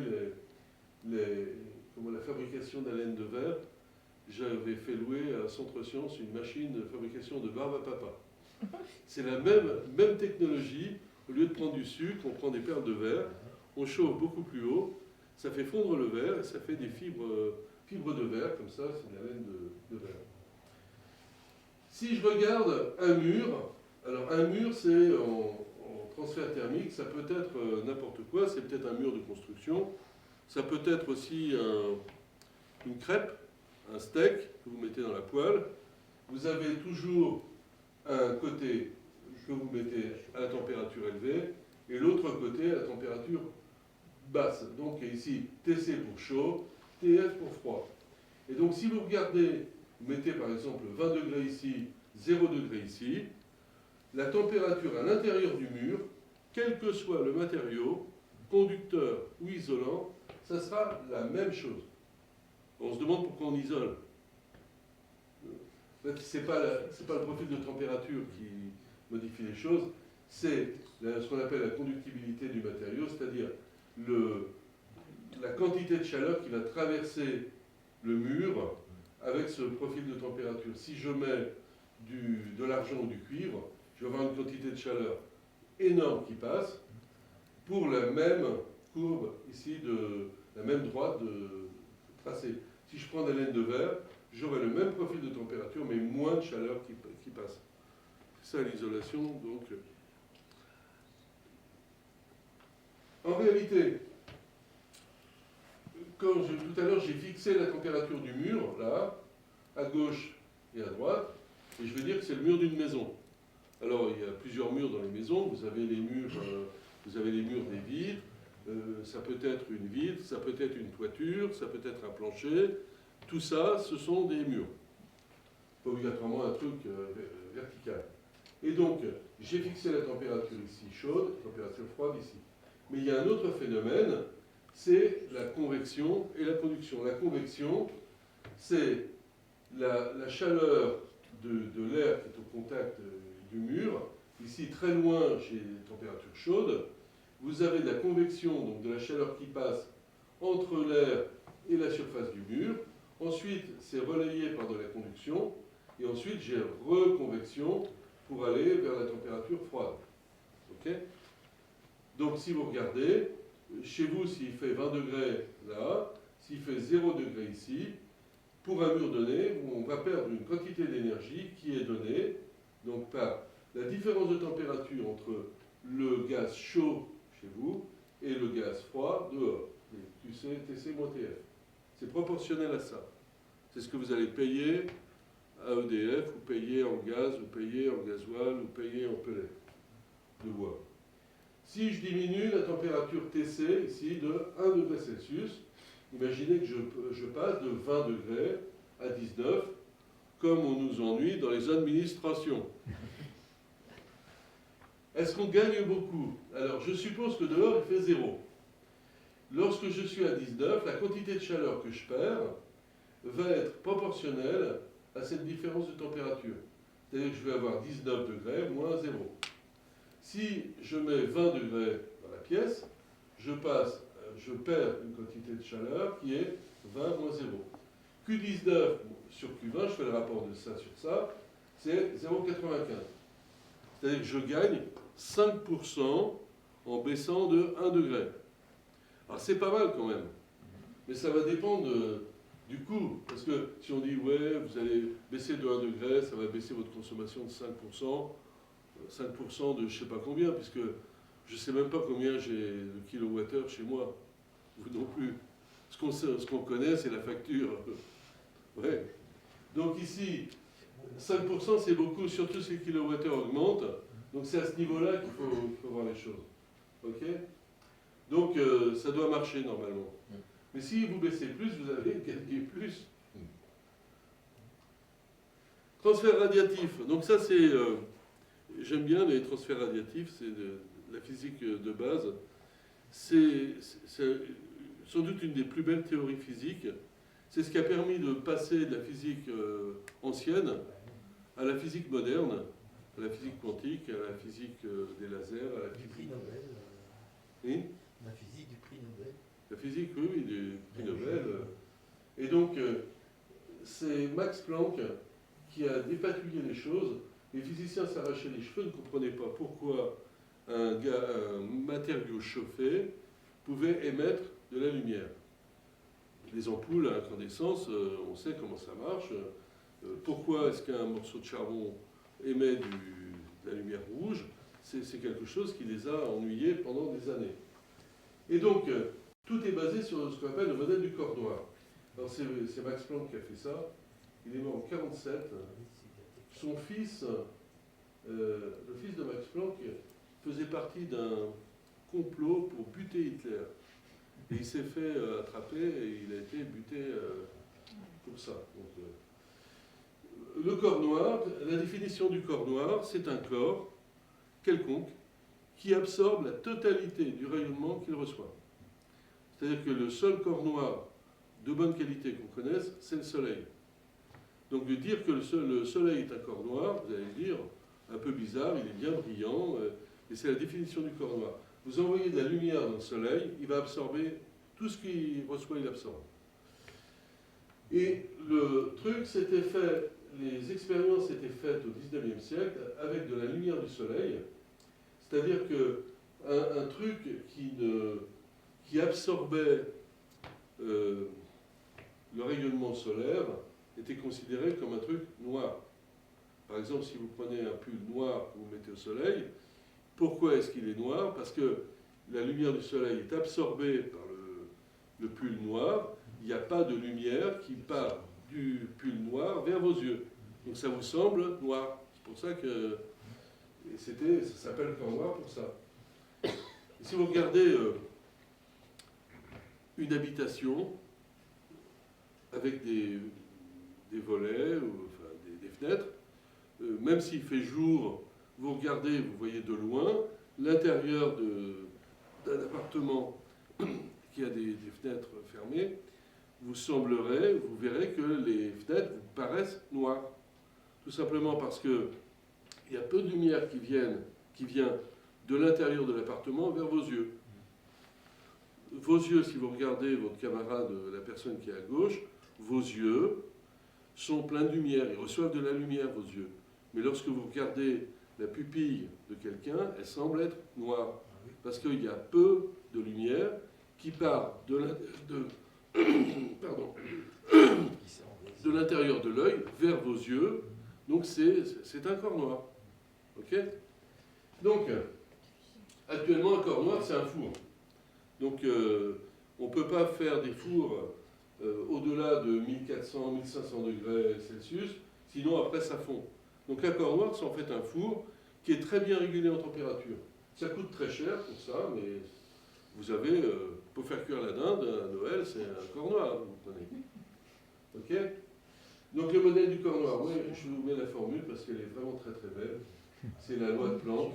la fabrication de la laine de verre, j'avais fait louer à Centre Science une machine de fabrication de barbe à papa. C'est la même technologie. Au lieu de prendre du sucre, on prend des perles de verre, on chauffe beaucoup plus haut, ça fait fondre le verre et ça fait des fibres de verre, comme ça, c'est de la laine de verre. Si je regarde un mur, alors un mur c'est en transfert thermique, ça peut être n'importe quoi, c'est peut-être un mur de construction, ça peut être aussi une crêpe, un steak que vous mettez dans la poêle. Vous avez toujours un côté que vous mettez à la température élevée et l'autre côté à la température basse. Donc ici, TC pour chaud, TF pour froid. Et donc si vous regardez, vous mettez par exemple 20 degrés ici, 0 degré ici, la température à l'intérieur du mur, quel que soit le matériau, conducteur ou isolant, ça sera la même chose. On se demande pourquoi on isole. En fait, ce n'est pas le profil de température qui modifie les choses, c'est ce qu'on appelle la conductibilité du matériau, c'est-à-dire la quantité de chaleur qui va traverser le mur avec ce profil de température. Si je mets de l'argent ou du cuivre, je vais avoir une quantité de chaleur énorme qui passe pour la même courbe ici, la même droite de tracé. Si je prends de la laine de verre, j'aurai le même profil de température, mais moins de chaleur qui passe. C'est ça l'isolation. Donc, en réalité, tout à l'heure, j'ai fixé la température du mur, là, à gauche et à droite, et je vais dire que c'est le mur d'une maison. Alors, il y a plusieurs murs dans les maisons. Vous avez les murs des vitres. Ça peut être une vitre, ça peut être une toiture, ça peut être un plancher. Tout ça, ce sont des murs. Pas obligatoirement un truc vertical. Et donc, j'ai fixé la température ici chaude, la température froide ici. Mais il y a un autre phénomène, c'est la convection et la conduction. La convection, c'est la chaleur de l'air qui est au contact du mur. Ici, très loin, j'ai des températures chaudes. Vous avez de la convection, donc de la chaleur qui passe entre l'air et la surface du mur. Ensuite, c'est relayé par de la conduction. Et ensuite, j'ai reconvection pour aller vers la température froide. OK ? Donc, si vous regardez, chez vous, s'il fait 20 degrés là, s'il fait 0 degré ici, pour un mur donné, on va perdre une quantité d'énergie qui est donnée donc par la différence de température entre le gaz chaud chez vous et le gaz froid dehors. TC moins TF. C'est proportionnel à ça. C'est ce que vous allez payer à EDF, ou payer en gaz, ou payer en gasoil, ou payer en pellet de bois. Si je diminue la température TC, ici, de 1 degré Celsius, imaginez que je passe de 20 degrés à 19, comme on nous ennuie dans les administrations. Est-ce qu'on gagne beaucoup? Alors, je suppose que dehors, il fait 0. Lorsque je suis à 19, la quantité de chaleur que je perds va être proportionnelle à cette différence de température. C'est-à-dire que je vais avoir 19 degrés moins 0. Si je mets 20 degrés dans la pièce, je perds une quantité de chaleur qui est 20 moins 0. Q19 sur Q20, je fais le rapport de ça sur ça, c'est 0,95. C'est-à-dire que je gagne 5% en baissant de 1 degré. Alors c'est pas mal quand même, mais ça va dépendre du coût. Parce que si on dit, ouais, vous allez baisser de 1 degré, ça va baisser votre consommation de 5%, 5% de je sais pas combien, puisque je sais même pas combien j'ai de kilowattheure chez moi. Vous non plus. Ce qu'on connaît, c'est la facture. Ouais. Donc ici, 5% c'est beaucoup, surtout si les kilowattheures augmentent. Donc c'est à ce niveau-là qu'il faut voir les choses. Ok? Donc ça doit marcher normalement. Mais si vous baissez plus, vous allez gagner plus. Transfert radiatif. Donc ça c'est... j'aime bien les transferts radiatifs, c'est de la physique de base. C'est sans doute une des plus belles théories physiques. C'est ce qui a permis de passer de la physique ancienne à la physique moderne, à la physique quantique, à la physique des lasers, à la physique... Du prix Nobel. Oui. La physique du prix Nobel. La physique, oui, du prix Nobel. Et donc, c'est Max Planck qui a dépatouillé les choses. Les physiciens s'arrachaient les cheveux, ne comprenaient pas pourquoi un matériau chauffé pouvait émettre de la lumière. Les ampoules à incandescence, on sait comment ça marche. Pourquoi est-ce qu'un morceau de charbon émet de la lumière rouge? C'est quelque chose qui les a ennuyés pendant des années. Et donc, tout est basé sur ce qu'on appelle le modèle du corps noir. Alors, c'est Max Planck qui a fait ça. Il est mort en 1947. Son fils, le fils de Max Planck, faisait partie d'un complot pour buter Hitler. Et il s'est fait attraper et il a été buté pour ça. Donc, le corps noir, la définition du corps noir, c'est un corps quelconque qui absorbe la totalité du rayonnement qu'il reçoit. C'est-à-dire que le seul corps noir de bonne qualité qu'on connaisse, c'est le Soleil. Donc de dire que le Soleil est un corps noir, vous allez dire, un peu bizarre, il est bien brillant, et c'est la définition du corps noir. Vous envoyez de la lumière dans le Soleil, il va absorber tout ce qu'il reçoit, il absorbe. Et le truc, c'était fait, les expériences étaient faites au XIXe siècle avec de la lumière du Soleil, c'est-à-dire qu'un truc qui absorbait le rayonnement solaire était considéré comme un truc noir. Par exemple, si vous prenez un pull noir que vous mettez au soleil, pourquoi est-ce qu'il est noir? Parce que la lumière du soleil est absorbée par le pull noir, il n'y a pas de lumière qui part du pull noir vers vos yeux. Donc ça vous semble noir. C'est pour ça que ça s'appelle corps noir pour ça. Et si vous regardez une habitation avec des volets, ou enfin, des fenêtres, même s'il fait jour, vous regardez, vous voyez de loin, l'intérieur d'un appartement qui a des fenêtres fermées, vous verrez que les fenêtres vous paraissent noires. Tout simplement parce qu'il y a peu de lumière qui vient de l'intérieur de l'appartement vers vos yeux. Vos yeux, si vous regardez votre camarade, la personne qui est à gauche, vos yeux sont pleins de lumière, ils reçoivent de la lumière, vos yeux. Mais lorsque vous regardez la pupille de quelqu'un, elle semble être noire, parce qu'il y a peu de lumière qui part de l'intérieur de l'œil vers vos yeux, donc c'est un corps noir. Ok? Donc, actuellement, un corps noir, c'est un four. Donc, on ne peut pas faire des fours au-delà de 1400, 1500 degrés Celsius, sinon après ça fond. Donc un corps noir, c'est en fait un four qui est très bien régulé en température. Ça coûte très cher pour ça, mais vous avez, pour faire cuire la dinde, à Noël, c'est un corps noir, vous prenez. Ok? Donc le modèle du corps noir, oui, je vous mets la formule parce qu'elle est vraiment très très belle. C'est la loi de Planck.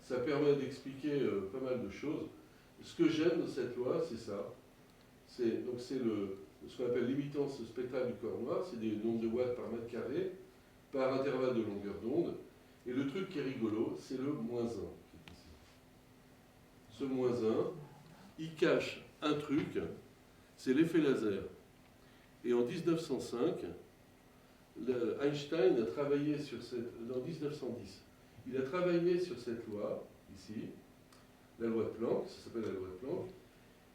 Ça permet d'expliquer pas mal de choses. Ce que j'aime de cette loi, c'est ça. C'est ce qu'on appelle l'imitance spectrale du corps noir, c'est des nombres de watts par mètre carré, par intervalle de longueur d'onde. Et le truc qui est rigolo, c'est le -1 qui est ici. Ce -1, il cache un truc, c'est l'effet laser. Et en 1905, Einstein a travaillé sur cette... En 1910, il a travaillé sur cette loi, ici, la loi de Planck, ça s'appelle la loi de Planck,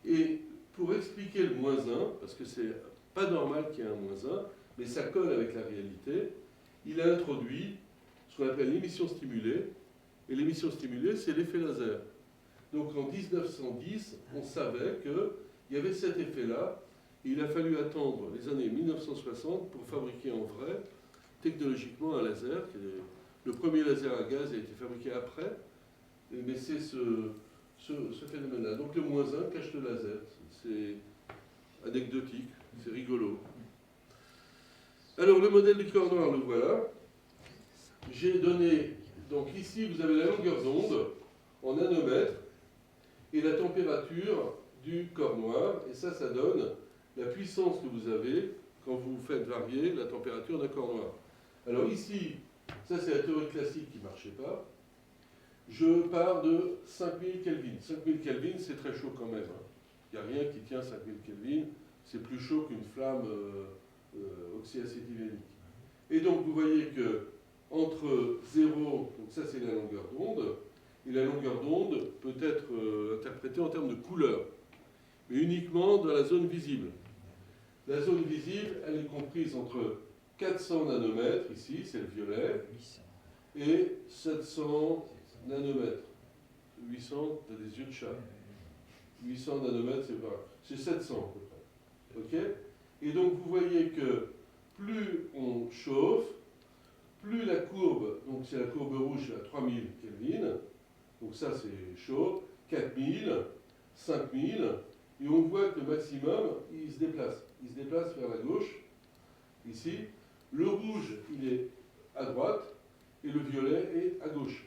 et pour expliquer le -1, parce que c'est pas normal qu'il y ait un -1, mais ça colle avec la réalité, il a introduit ce qu'on appelle l'émission stimulée, et l'émission stimulée, c'est l'effet laser. Donc en 1910, on savait qu'il y avait cet effet-là, et il a fallu attendre les années 1960 pour fabriquer en vrai, technologiquement, un laser. Le premier laser à gaz a été fabriqué après, mais c'est ce phénomène-là. Donc le -1 cache le laser. C'est anecdotique, c'est rigolo. Alors le modèle du corps noir, le voilà. J'ai donné, donc ici vous avez la longueur d'onde en nanomètres et la température du corps noir, et ça donne la puissance que vous avez quand vous faites varier la température d'un corps noir. Alors ici, ça c'est la théorie classique qui ne marchait pas. Je pars de 5000 Kelvin. 5000 Kelvin, c'est très chaud quand même. Il n'y a rien qui tient 5000 Kelvin. C'est plus chaud qu'une flamme oxyacétylénique. Et donc vous voyez que entre 0, donc ça c'est la longueur d'onde, et la longueur d'onde peut être interprétée en termes de couleur, mais uniquement dans la zone visible. La zone visible, elle est comprise entre 400 nanomètres, ici, c'est le violet, et 700 nanomètres. 800, t'as des yeux de chat. 800 nanomètres, c'est 700 à peu près. Ok? Et donc vous voyez que plus on chauffe, plus la courbe, donc c'est la courbe rouge à 3000 Kelvin, donc ça c'est chaud, 4000, 5000, et on voit que le maximum, il se déplace. Il se déplace vers la gauche, ici. Le rouge, il est à droite, et le violet est à gauche.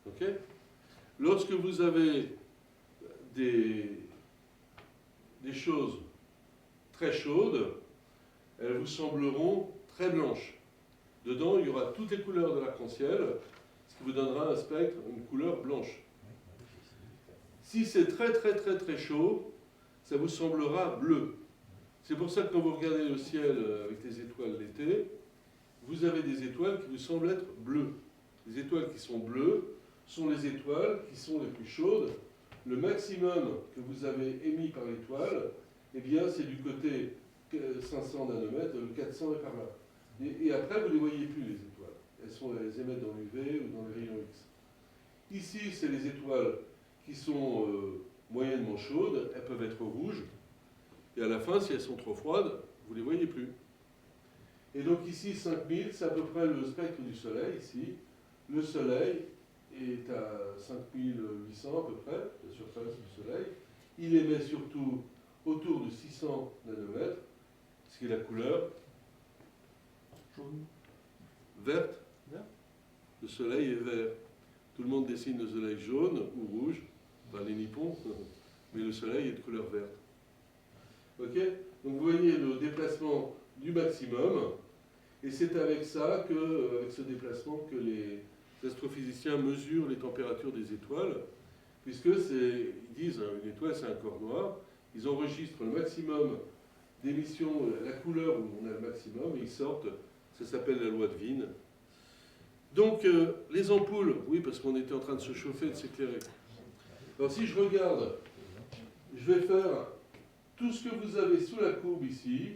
Ok? Lorsque vous avez des choses très chaudes, elles vous sembleront très blanches. Dedans, il y aura toutes les couleurs de l'arc-en-ciel, ce qui vous donnera un spectre, une couleur blanche. Si c'est très très très très chaud, ça vous semblera bleu. C'est pour ça que quand vous regardez le ciel avec les étoiles l'été, vous avez des étoiles qui vous semblent être bleues. Les étoiles qui sont bleues sont les étoiles qui sont les plus chaudes. Le maximum que vous avez émis par l'étoile, eh bien, c'est du côté 500 nanomètres, le 400 est par là. Et après, vous ne les voyez plus, les étoiles. Elles émettent dans l'UV ou dans les rayons X. Ici, c'est les étoiles qui sont moyennement chaudes, elles peuvent être rouges. Et à la fin, si elles sont trop froides, vous ne les voyez plus. Et donc ici, 5000, c'est à peu près le spectre du Soleil, ici. Le Soleil est à 5800 à peu près, la surface du Soleil. Il émet surtout autour de 600 nanomètres, ce qui est la couleur jaune, verte. Le Soleil est vert. Tout le monde dessine le Soleil jaune ou rouge, enfin les nippons, mais le Soleil est de couleur verte. Ok? Donc vous voyez le déplacement du maximum, et c'est avec ça, avec ce déplacement, que les astrophysiciens mesurent les températures des étoiles, puisque ils disent une étoile c'est un corps noir, ils enregistrent le maximum d'émission, la couleur où on a le maximum, et ils sortent, ça s'appelle la loi de Wien. Donc les ampoules, oui parce qu'on était en train de se chauffer, de s'éclairer. Alors si je regarde, je vais faire tout ce que vous avez sous la courbe ici,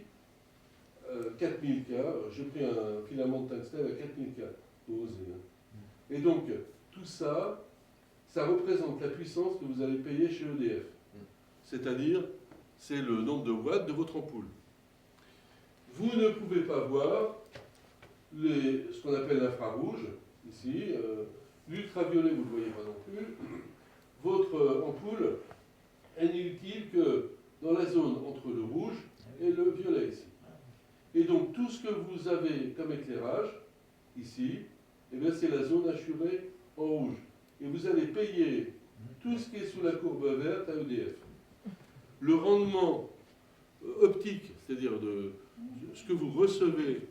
4000 K, j'ai pris un filament de tungstène à 4000 K, osé. Et donc, tout ça, ça représente la puissance que vous allez payer chez EDF. C'est-à-dire, c'est le nombre de watts de votre ampoule. Vous ne pouvez pas voir ce qu'on appelle l'infrarouge, ici, L'ultraviolet, vous ne le voyez pas non plus. Votre ampoule, elle n'est utile que dans la zone entre le rouge et le violet ici. Et donc tout ce que vous avez comme éclairage, ici, eh bien, c'est la zone assurée en rouge. Et vous allez payer tout ce qui est sous la courbe verte à EDF. Le rendement optique, c'est-à-dire de ce que vous recevez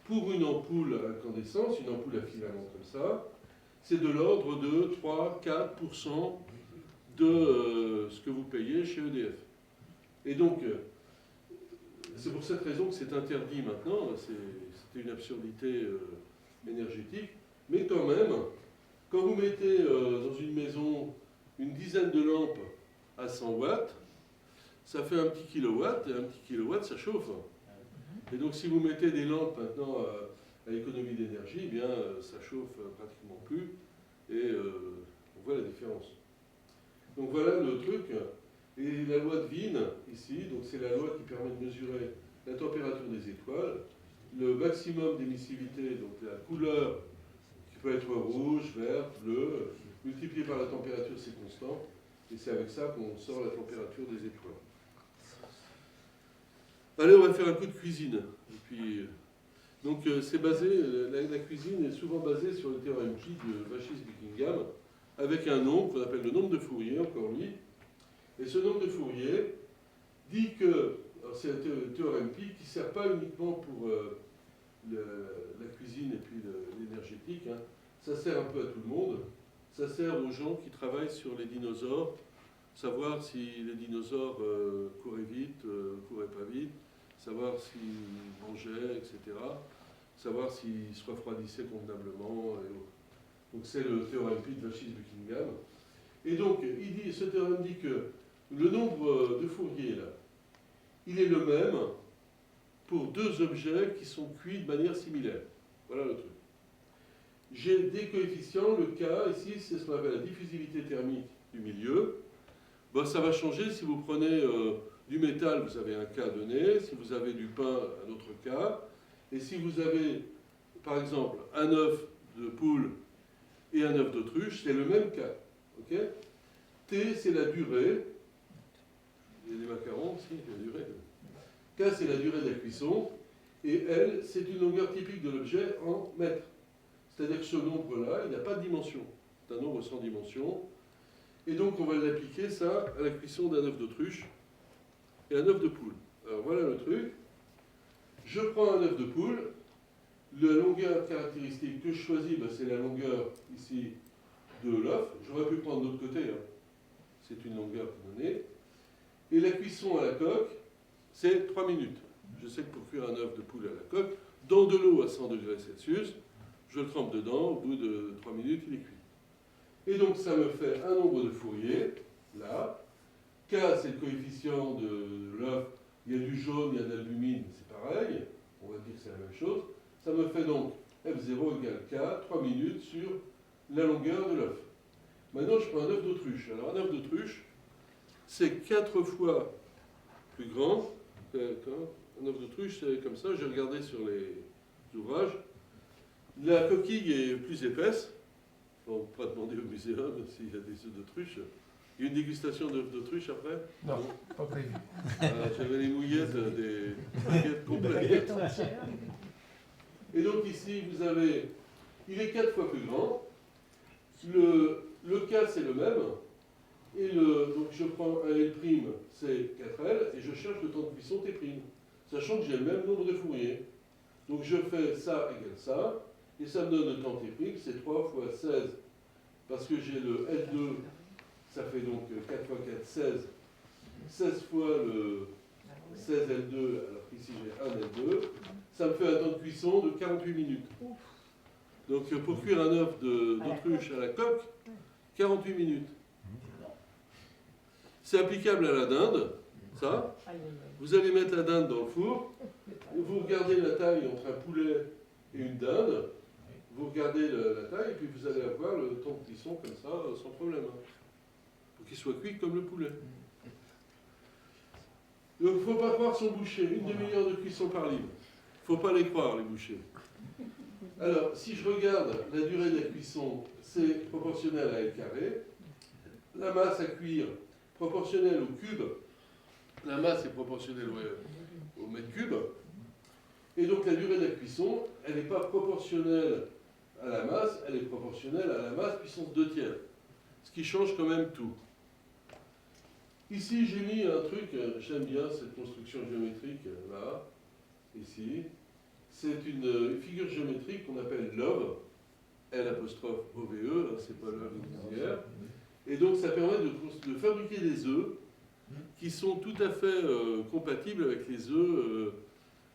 pour une ampoule à incandescence, une ampoule à filament comme ça, c'est de l'ordre de 3-4% de ce que vous payez chez EDF. Et donc, c'est pour cette raison que c'est interdit maintenant, c'était une absurdité énergétique, mais quand même, quand vous mettez dans une maison une dizaine de lampes à 100 watts, ça fait un petit kilowatt, et un petit kilowatt, ça chauffe. Et donc si vous mettez des lampes maintenant à économie d'énergie, eh bien ça chauffe pratiquement plus, et on voit la différence. Donc voilà le truc. Et la loi de Wien, ici, donc c'est la loi qui permet de mesurer la température des étoiles, le maximum d'émissivité, donc la couleur qui peut être rouge, vert, bleu, multiplié par la température, c'est constant, et c'est avec ça qu'on sort la température des étoiles. Allez, on va faire un coup de cuisine. Et puis, donc c'est basé, la cuisine est souvent basée sur le théorème Pi de Wachis-Buckingham, avec un nombre qu'on appelle le nombre de Fourier, encore lui. Et ce nombre de Fourier dit que, alors c'est un théorème Pi qui ne sert pas uniquement pour la cuisine et puis l'énergétique, hein. Ça sert un peu à tout le monde. Ça sert aux gens qui travaillent sur les dinosaures, savoir si les dinosaures couraient vite, couraient pas vite, savoir s'ils mangeaient, etc. Savoir s'ils se refroidissaient convenablement et autres. Donc c'est le théorème Pi de Wachis-Buckingham. Et donc, ce théorème dit que le nombre de Fourier, là, il est le même pour deux objets qui sont cuits de manière similaire. Voilà le truc. J'ai des coefficients, le K, ici, c'est ce qu'on appelle la diffusivité thermique du milieu. Bon, ça va changer si vous prenez du métal, vous avez un K donné, si vous avez du pain, un autre K, et si vous avez, par exemple, un œuf de poule et un œuf d'autruche, c'est le même K. Okay. T, c'est la durée. Il y a des macarons aussi, c'est la durée. K, c'est la durée de la cuisson. Et L, c'est une longueur typique de l'objet en mètres. C'est-à-dire que ce nombre-là, il n'a pas de dimension. C'est un nombre sans dimension. Et donc, on va l'appliquer, ça, à la cuisson d'un œuf d'autruche et un œuf de poule. Alors, voilà le truc. Je prends un œuf de poule. La longueur caractéristique que je choisis, ben, c'est la longueur, ici, de l'œuf. J'aurais pu prendre de l'autre côté. Hein. C'est une longueur donnée. Et la cuisson à la coque, c'est 3 minutes. Je sais que pour cuire un œuf de poule à la coque, dans de l'eau à 100 degrés Celsius, je le trempe dedans, au bout de 3 minutes, il est cuit. Et donc, ça me fait un nombre de Fourier, là. K, c'est le coefficient de l'œuf. Il y a du jaune, il y a de l'albumine, c'est pareil. On va dire que c'est la même chose. Ça me fait donc F0 égale K, 3 minutes sur la longueur de l'œuf. Maintenant, je prends un œuf d'autruche. Alors, un œuf d'autruche, c'est 4 fois plus grand. Un œuf d'autruche, c'est comme ça. J'ai regardé sur les ouvrages. La coquille est plus épaisse. Bon, pas demander au muséum s'il y a des œufs d'autruche. Il y a une dégustation d'œufs d'autruche après? Non, pas prévu. J'avais les mouillettes des mouillettes complètes. Et donc ici, vous avez... Il est 4 fois plus grand. Le K, c'est le même. Et donc je prends un L', c'est 4L, et je cherche le temps de cuisson T', sachant que j'ai le même nombre de Fourier. Donc je fais ça égale ça, et ça me donne le temps T', c'est 3 fois 16, parce que j'ai le L2, ça fait donc 4 fois 4, 16. 16 fois le 16 L2, alors qu'ici j'ai un L2, ça me fait un temps de cuisson de 48 minutes. Donc pour cuire un œuf d'autruche à la coque, 48 minutes. C'est applicable à la dinde, ça. Vous allez mettre la dinde dans le four, vous regardez la taille entre un poulet et une dinde, vous regardez la taille, et puis vous allez avoir le temps de cuisson comme ça, sans problème. Pour qu'il soit cuit comme le poulet. Donc il ne faut pas croire son boucher, une demi-heure de cuisson par livre. Il ne faut pas les croire, les bouchers. Alors, si je regarde la durée de la cuisson, c'est proportionnel à L carré. La masse à cuire, proportionnelle au cube. La masse est proportionnelle au mètre cube. Et donc la durée de la cuisson, elle n'est pas proportionnelle à la masse, elle est proportionnelle à la masse puissance 2 tiers. Ce qui change quand même tout. Ici, j'ai mis un truc, j'aime bien cette construction géométrique, là, ici. C'est une figure géométrique qu'on appelle LOVE, L'-O-V-E, c'est pas l'œuvre linéaire. Et donc ça permet de fabriquer des œufs qui sont tout à fait compatibles avec les œufs.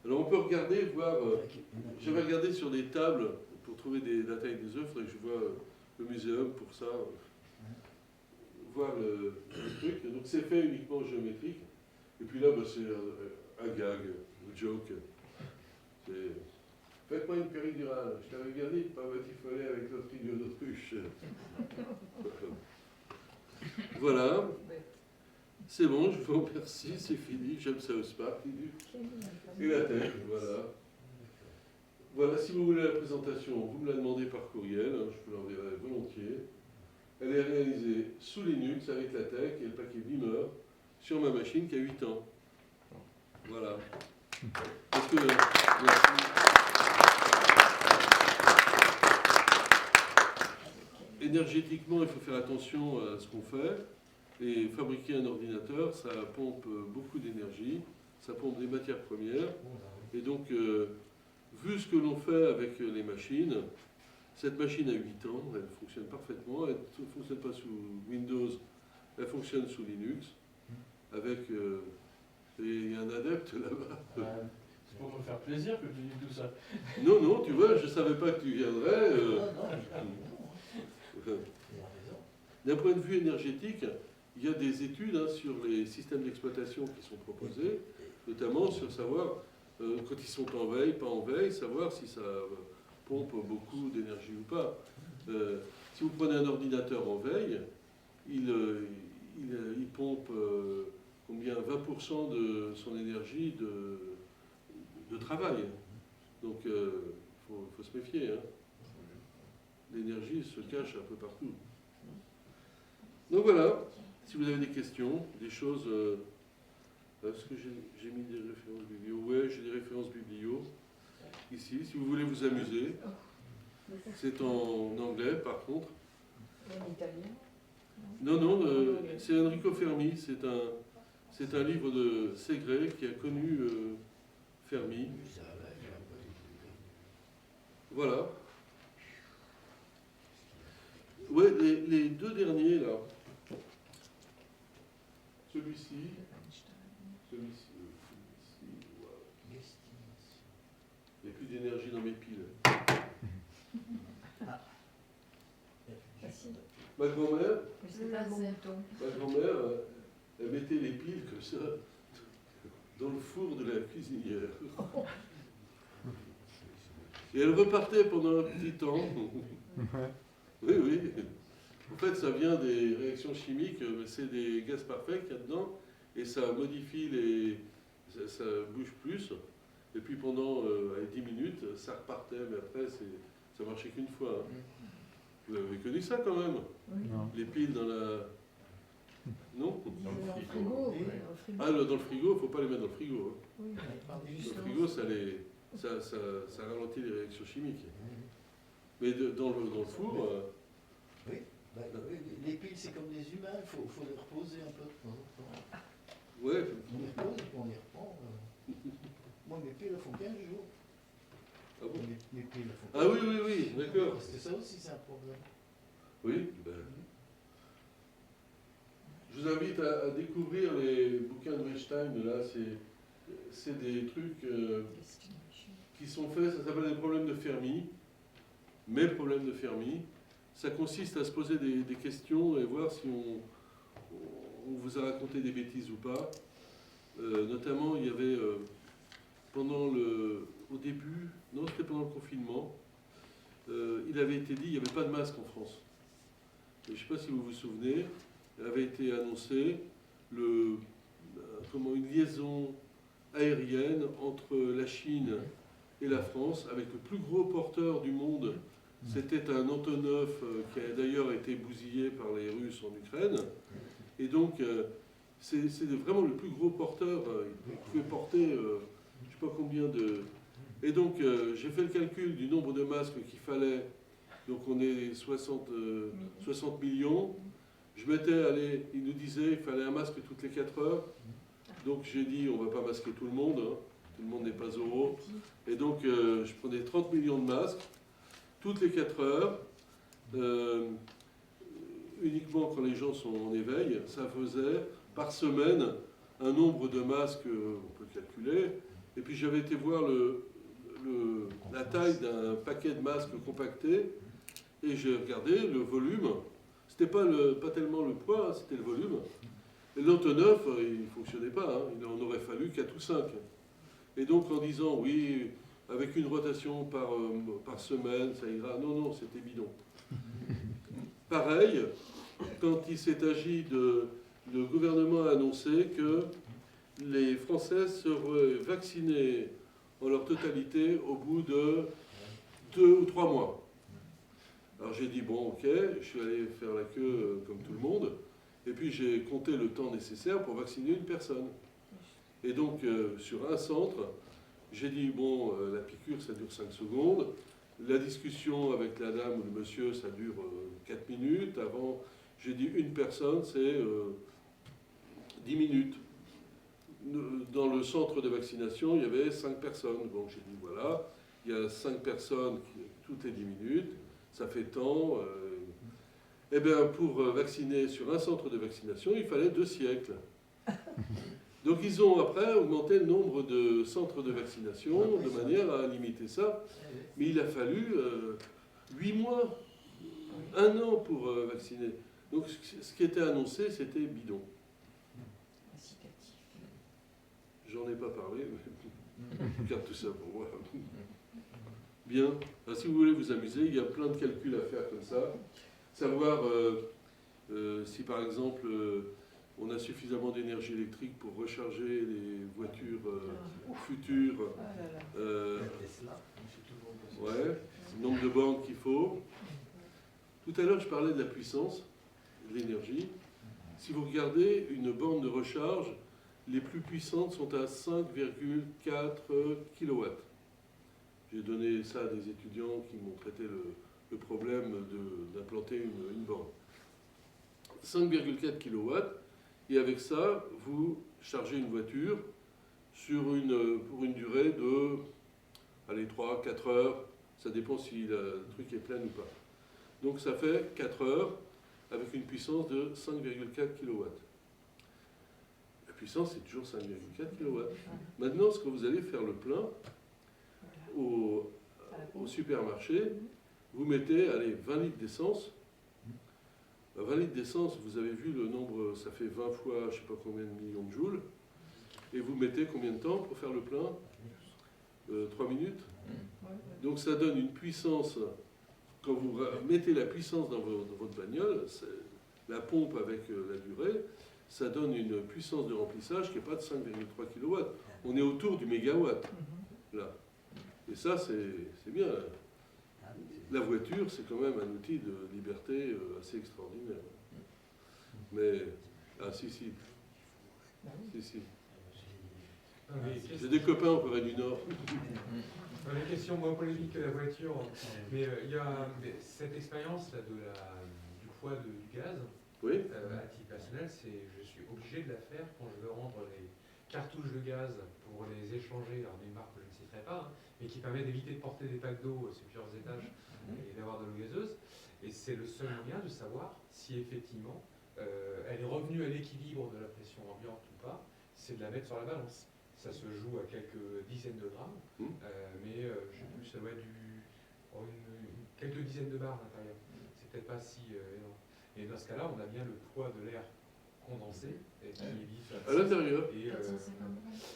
Alors on peut regarder, voir. J'avais regardé sur des tables pour trouver la taille des œufs, il faudrait que je vois le muséum pour ça, voir le truc. Donc c'est fait uniquement géométrique. Et puis là, bah, c'est un gag, un joke. Faites-moi une péridurale. Je t'avais regardé, pas batifolé avec notre idiot d'autruche. Voilà. C'est bon, je vous remercie, c'est fini. J'aime South Park. Et la tête, voilà. Voilà, si vous voulez la présentation, vous me la demandez par courriel, hein, je vous l'enverrai volontiers. Elle est réalisée sous Linux avec la tech et le paquet Beamer sur ma machine qui a 8 ans. Voilà. Parce que, merci. Énergétiquement, il faut faire attention à ce qu'on fait. Et fabriquer un ordinateur, ça pompe beaucoup d'énergie, ça pompe des matières premières. Et donc, vu ce que l'on fait avec les machines, cette machine a 8 ans, elle fonctionne parfaitement, elle ne fonctionne pas sous Windows, elle fonctionne sous Linux, avec... et il y a un adepte là-bas. C'est pour me faire plaisir que tu dis tout ça. Non, non, tu vois, je ne savais pas que tu viendrais. D'un point de vue énergétique, il y a des études sur les systèmes d'exploitation qui sont proposés, notamment sur savoir, quand ils sont en veille, pas en veille, savoir si ça pompe beaucoup d'énergie ou pas. Si vous prenez un ordinateur en veille, il pompe combien 20% de son énergie de travail. Donc il faut se méfier. Hein. L'énergie se cache un peu partout. Donc voilà, si vous avez des questions, des choses... Est-ce que j'ai mis des références biblio? Oui, j'ai des références biblio ici, si vous voulez vous amuser. C'est en anglais, par contre. En italien? Non, non, c'est Enrico Fermi. C'est un livre de Segre qui a connu Fermi. Voilà. Ouais, les deux derniers, là. Celui-ci. Celui-ci. Wow. Il n'y a plus d'énergie dans mes piles. Ma grand-mère, C'est pas bon bouton. elle mettait les piles comme ça dans le four de la cuisinière. Et elle repartait pendant un petit temps. Oui, oui. En fait, ça vient des réactions chimiques, c'est des gaz parfaits qu'il y a dedans, et ça modifie ça bouge plus. Et puis pendant 10 minutes, ça repartait, mais après, ça marchait qu'une fois. Hein. Vous avez connu ça quand même? Oui. Les piles dans la... Non? Dans le frigo. Ah, dans le frigo, il ne faut pas les mettre dans le frigo. Hein. Oui. Dans le frigo, ça ralentit les réactions chimiques. Mais dans le four... Oui, les piles c'est comme les humains, il faut les reposer un peu de temps en temps. Ouais. On les repose et puis on les reprend. Moi mes piles elles font 15 jours. Ah bon? Mes piles elles font 15 Ah oui, oui, oui, d'accord. Parce que ça aussi c'est un problème. Oui, ben... Je vous invite à découvrir les bouquins de Weinstein, là, c'est des trucs qui sont faits, ça s'appelle des problèmes de Fermi, mes problèmes de Fermi. Ça consiste à se poser des questions et voir si on vous a raconté des bêtises ou pas. Notamment, il y avait, au début, non, c'était pendant le confinement, il avait été dit qu'il n'y avait pas de masque en France. Et je ne sais pas si vous vous souvenez, il avait été annoncé une liaison aérienne entre la Chine et la France, avec le plus gros porteur du monde. C'était un Antonov qui a d'ailleurs été bousillé par les Russes en Ukraine. Et donc, c'est vraiment le plus gros porteur. Il pouvait porter, je ne sais pas combien de... Et donc, j'ai fait le calcul du nombre de masques qu'il fallait. Donc, on est 60 millions. Je m'étais allé, il nous disait qu'il fallait un masque toutes les 4 heures. Donc, j'ai dit, on ne va pas masquer tout le monde. Hein. Tout le monde n'est pas Zorro. Et donc, je prenais 30 millions de masques toutes les 4 heures. Uniquement quand les gens sont en éveil. Ça faisait par semaine un nombre de masques, on peut calculer. Et puis, j'avais été voir la taille d'un paquet de masques compactés. Et j'ai regardé le volume. C'était pas tellement le poids, hein, c'était le volume. Et l'Antonov, il ne fonctionnait pas. Hein. Il en aurait fallu 4 ou 5. Et donc en disant, oui, avec une rotation par semaine, ça ira. Non, c'était bidon. Pareil, quand il s'est agi le gouvernement a annoncé que les Français seraient vaccinés en leur totalité au bout de 2 ou 3 mois. Alors j'ai dit, bon, ok, je suis allé faire la queue comme tout le monde, et puis j'ai compté le temps nécessaire pour vacciner une personne. Et donc, sur un centre, j'ai dit, bon, la piqûre, ça dure 5 secondes, la discussion avec la dame ou le monsieur, ça dure 4 minutes, avant, j'ai dit, une personne, c'est 10 minutes. Dans le centre de vaccination, il y avait 5 personnes. Bon, j'ai dit, voilà, il y a 5 personnes toutes les 10 minutes, ça fait tant. Eh bien, pour vacciner sur un centre de vaccination, il fallait 2 siècles. Donc, ils ont après augmenté le nombre de centres de vaccination de manière à limiter ça. Mais il a fallu 8 mois, 1 an pour vacciner. Donc, ce qui était annoncé, c'était bidon. J'en ai pas parlé, mais je garde tout ça pour moi. Bien. Alors, si vous voulez vous amuser, il y a plein de calculs à faire comme ça. Savoir si par exemple on a suffisamment d'énergie électrique pour recharger les voitures futures. Ouais, le nombre de bornes qu'il faut. Tout à l'heure, je parlais de la puissance, de l'énergie. Si vous regardez une borne de recharge, les plus puissantes sont à 5,4 kW. J'ai donné ça à des étudiants qui m'ont traité le problème d'implanter une borne. 5,4 kW, et avec ça, vous chargez une voiture pour une durée de 3-4 heures, ça dépend si le truc est plein ou pas. Donc ça fait 4 heures avec une puissance de 5,4 kW. La puissance, c'est toujours 5,4 kW. Maintenant, ce que vous allez faire le plein au supermarché, vous mettez 20 litres d'essence. 20 litres d'essence, vous avez vu le nombre, ça fait 20 fois je ne sais pas combien de millions de joules. Et vous mettez combien de temps pour faire le plein 3 minutes. Donc ça donne une puissance, quand vous mettez la puissance dans votre bagnole, la pompe avec la durée, ça donne une puissance de remplissage qui n'est pas de 5,3 kW. On est autour du mégawatt, là. Et ça, c'est bien. La voiture, c'est quand même un outil de liberté assez extraordinaire. Mais, si. J'ai des copains en Corée du Nord. Les questions moins polémiques que la voiture, mais il y a cette expérience là du poids du gaz. Oui. À titre personnel, je suis obligé de la faire quand je veux rendre les cartouches de gaz pour les échanger, alors d'une marque que je ne citerai pas, mais qui permet d'éviter de porter des packs d'eau sur plusieurs étages et d'avoir de l'eau gazeuse. Et c'est le seul moyen de savoir si effectivement elle est revenue à l'équilibre de la pression ambiante ou pas, c'est de la mettre sur la balance. Ça se joue à quelques dizaines de grammes, mais je sais plus, ça doit être quelques dizaines de bars à l'intérieur. C'est peut-être pas si énorme. Et dans ce cas-là, on a bien le poids de l'air condensé et qui est vif à l'intérieur.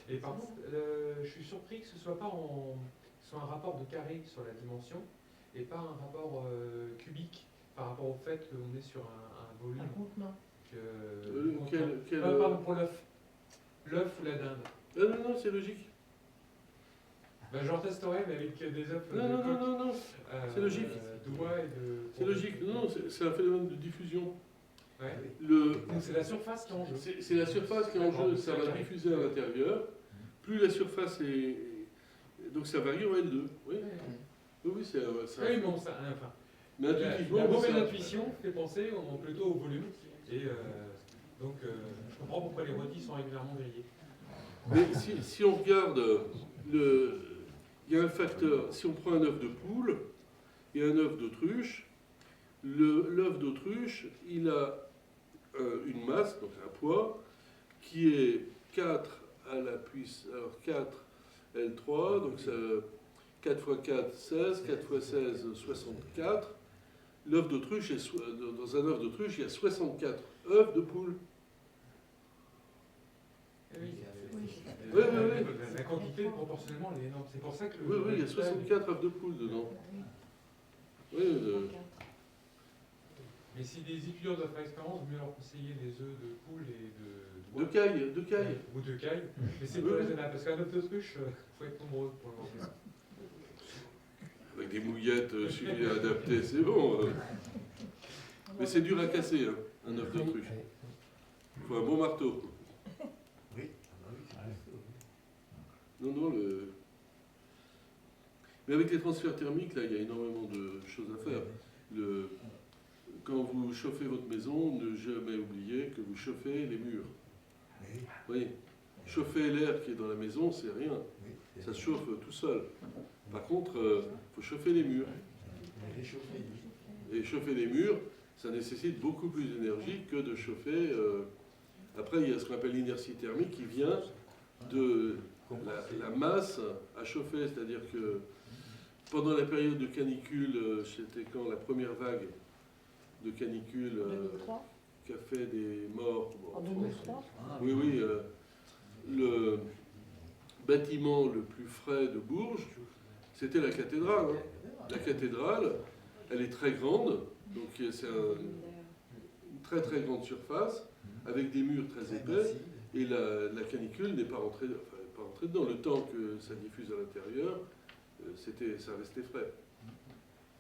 Et par contre, je suis surpris que ce soit pas soit un rapport de carré sur la dimension et pas un rapport cubique par rapport au fait qu'on est sur un volume. Un contenant. Pardon, pour l'œuf. L'œuf ou la dinde. Non, c'est logique. Bah, j'en testerai, mais avec des œufs Non, de non, non, coque, non, non. C'est logique. d'oie et de... C'est logique. Non, non, c'est un phénomène de diffusion. Ouais. Le, Donc c'est la surface qui est en jeu. c'est la surface qui est en jeu, ça va diffuser à l'intérieur. Plus la surface est. Donc ça varie en L2. Oui, Ouais. oui, oui, c'est. Oui, bon, ça, enfin, Mais intuitivement, la mauvaise ça- intuition fait penser plutôt au volume. Et donc, je comprends pourquoi les rôtis sont régulièrement grillés. Mais si on regarde le. Il y a un facteur, si on prend un œuf de poule et un œuf d'autruche, l'œuf d'autruche, il a une masse, donc un poids, qui est 4 à la puissance. Alors 4 L3, donc ça, 4 x 4, 16, 4 x 16, 64. L'œuf d'autruche, dans un œuf d'autruche, il y a 64 œufs de poule. Eh oui. Oui, oui, oui. La quantité, proportionnellement, elle est énorme. C'est pour ça que... Oui, oui, il y a 64 œufs de poule dedans. Oui, Mais si des étudiants doivent faire expérience, mieux leur conseiller des œufs de poule et de caille, de caille. ou de caille. Mais c'est Oui, peu oui. raisonnable, parce qu'un œuf d'autruche, il faut être nombreux pour le manger. Avec des mouillettes suffisamment adaptées, c'est bon. Mais c'est dur à casser, hein, un œuf d'autruche. Il faut un bon marteau. Oui, ah bah oui, c'est ça. Non, non, mais avec les transferts thermiques, là, il y a énormément de choses à faire. Quand vous chauffez votre maison, ne jamais oublier que vous chauffez les murs. Oui, Oui. Chauffer l'air qui est dans la maison, c'est rien. oui. Ça se chauffe tout seul. Par contre, il faut chauffer les murs. Mais réchauffer, Et chauffer les murs, ça nécessite beaucoup plus d'énergie que de chauffer. Après, il y a ce qu'on appelle l'inertie thermique qui vient de la masse à chauffer. C'est-à-dire que pendant la période de canicule, c'était quand la première vague de canicule 2003 qui a fait des morts. En 2003 Oui, oui. Le bâtiment le plus frais de Bourges, c'était la cathédrale. Hein. La cathédrale, elle est très grande, donc c'est une très très grande surface, avec des murs très épais, et la canicule n'est pas rentrée, enfin, pas rentrée dedans. Le temps que ça diffuse à l'intérieur, ça restait frais.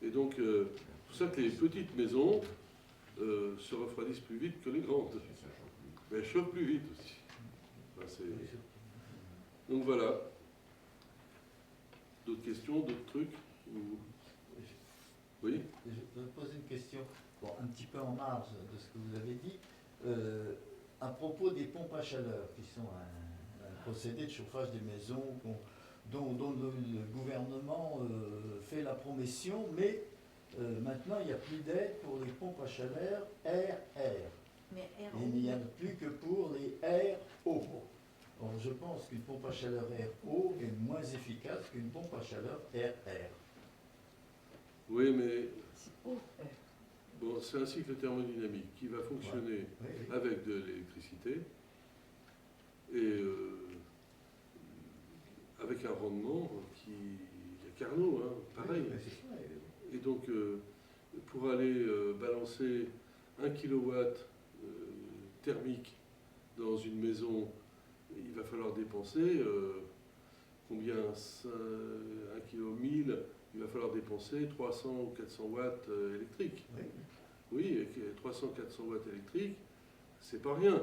Et donc, c'est pour ça que les petites maisons se refroidissent plus vite que les grandes. Mais elles chauffent plus vite aussi. Enfin, donc voilà. D'autres questions, d'autres trucs Oui. Je vais poser une question, bon, un petit peu en marge de ce que vous avez dit. À propos des pompes à chaleur, qui sont un procédé de chauffage des maisons dont le gouvernement fait la promotion, mais maintenant il n'y a plus d'aide pour les pompes à chaleur RR. Mais Et il n'y en a plus que pour les RO. Or, je pense qu'une pompe à chaleur RO est moins efficace qu'une pompe à chaleur RR. Oui, mais c'est haut. bon, c'est un cycle thermodynamique qui va fonctionner Oui, oui. avec de l'électricité et avec un rendement qui... Il y a Carnot, hein, pareil. Oui, c'est ça, oui. Et donc, pour aller balancer 1 kW thermique dans une maison, il va falloir dépenser combien 1 kg 1000, il va falloir dépenser 300 ou 400 watts électriques. Oui. Oui, et 300-400 watts électriques, c'est pas rien.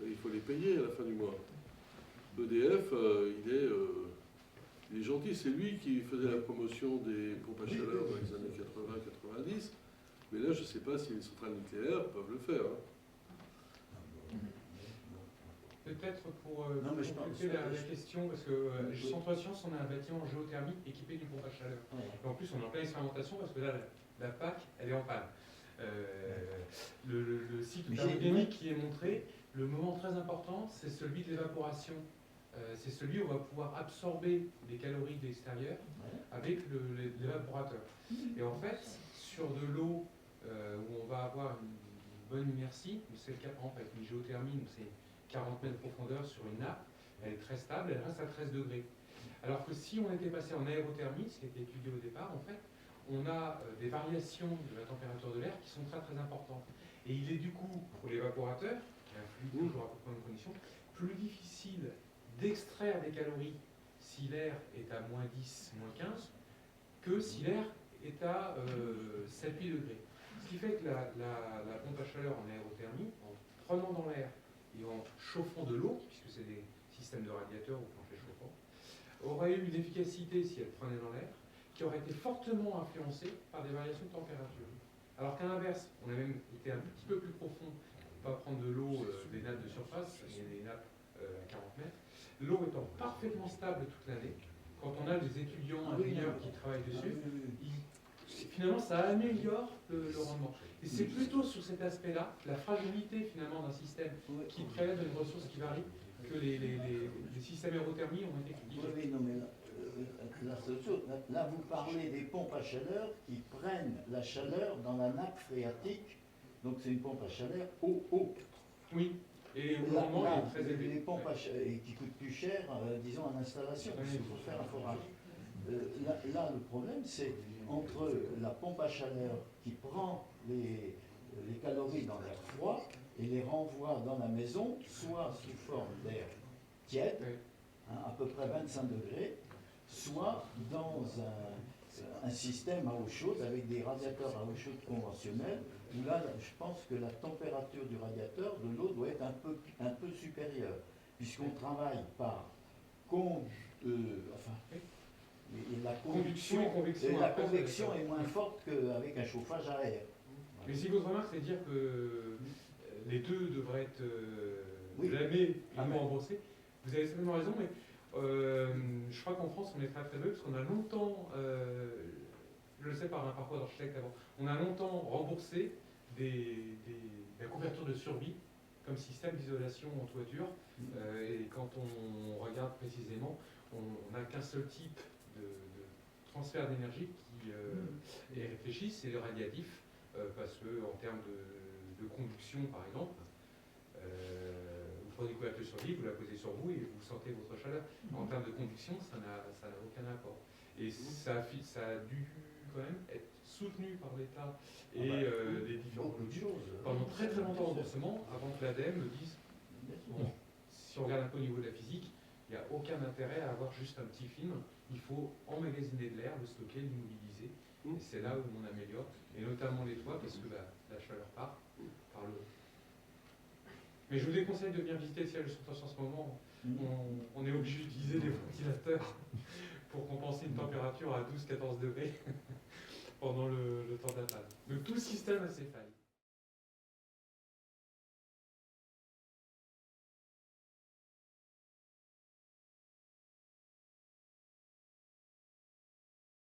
Il faut les payer à la fin du mois. EDF, il est gentil, c'est lui qui faisait la promotion des pompes à chaleur dans les années 80-90. Mais là, je ne sais pas si les centrales nucléaires peuvent le faire. Hein. Peut-être pour Non, mais je pense compléter que- la question, parce que Centre Science, on a un bâtiment géothermique équipé d'une pompe à chaleur. Ouais. Et en plus, on est en pleine expérimentation parce que là, la PAC, elle est en panne. Le cycle Mais thermodynamique qui est montré, le moment très important, c'est celui de l'évaporation. C'est celui où on va pouvoir absorber des calories de l'extérieur Ouais. avec l'évaporateur. Et en fait, sur de l'eau où on va avoir une bonne inertie, c'est le cas par exemple avec une géothermie, où c'est 40 mètres de profondeur sur une nappe, elle est très stable, elle reste à 13 degrés. Alors que si on était passé en aérothermie, ce qui a été étudié au départ, en fait, on a des variations de la température de l'air qui sont très très importantes. Et il est du coup, pour l'évaporateur, qui est un fluide toujours à peu près en condition, plus difficile d'extraire des calories si l'air est à moins 10, moins 15, que si l'air est à 7-8 degrés. Ce qui fait que la pompe à chaleur en aérothermie, en prenant dans l'air et en chauffant de l'eau, puisque c'est des systèmes de radiateurs ou planchers chauffants, aurait eu une efficacité, si elle prenait dans l'air, qui aurait été fortement influencée par des variations de température. Alors qu'à l'inverse, on a même été un petit peu plus profond, pas prendre de l'eau des nappes de surface, il y a des nappes à 40 mètres, l'eau étant parfaitement stable toute l'année, quand on a des étudiants ingénieurs qui travaillent dessus, finalement ça améliore le rendement. Et c'est plutôt sur cet aspect-là, la fragilité finalement d'un système qui prélève une ressource qui varie, que les systèmes aérothermiques ont été critiqués. Oui, non, mais là, c'est autre chose. Là, vous parlez des pompes à chaleur qui prennent la chaleur dans la nappe phréatique. Donc c'est une pompe à chaleur eau. Oui, et le Là, rendement là, est très élevé. les pompes à chaleur, et qui coûtent plus cher, disons, en installation, parce qu'il faut faire un forage. Là, le problème, c'est entre la pompe à chaleur qui prend les calories dans l'air froid et les renvoie dans la maison, soit sous forme d'air tiède, à peu près 25 degrés, soit dans un système à eau chaude avec des radiateurs à eau chaude conventionnels, où là, je pense que la température du radiateur, de l'eau, doit être un peu supérieure, puisqu'on travaille par la conduction, convection, la après, convection est moins forte qu'avec un chauffage à air. Mais si votre remarque, c'est de dire que les deux devraient être Oui. blâmés et non remboursés, vous avez certainement raison, mais je crois qu'en France, on est très très peu, parce qu'on a longtemps, je le sais par un parcours d'architecte avant, on a longtemps remboursé la couverture de survie comme système d'isolation en toiture. Et quand on regarde précisément, on n'a qu'un seul type de transfert d'énergie qui est réfléchi, c'est le radiatif, parce que en termes de conduction, par exemple, vous prenez une couverture sur survie, vous la posez sur vous et vous sentez votre chaleur. En termes de conduction, ça n'a aucun apport. Et ça a dû quand même être soutenu par l'État et les différents pendant très très longtemps remboursement, avant que l'ADEME dise bon, si on regarde un peu au niveau de la physique, il n'y a aucun intérêt à avoir juste un petit film. Il faut emmagasiner de l'air, le stocker, l'immobiliser. Et c'est là où on améliore, et notamment les toits, parce que la chaleur part par le haut. Mais je vous déconseille de venir visiter le siège de surface en ce moment. On est obligé d'utiliser des ventilateurs pour compenser une température à 12-14 degrés pendant le temps d'attente. Donc tout le système a ses failles.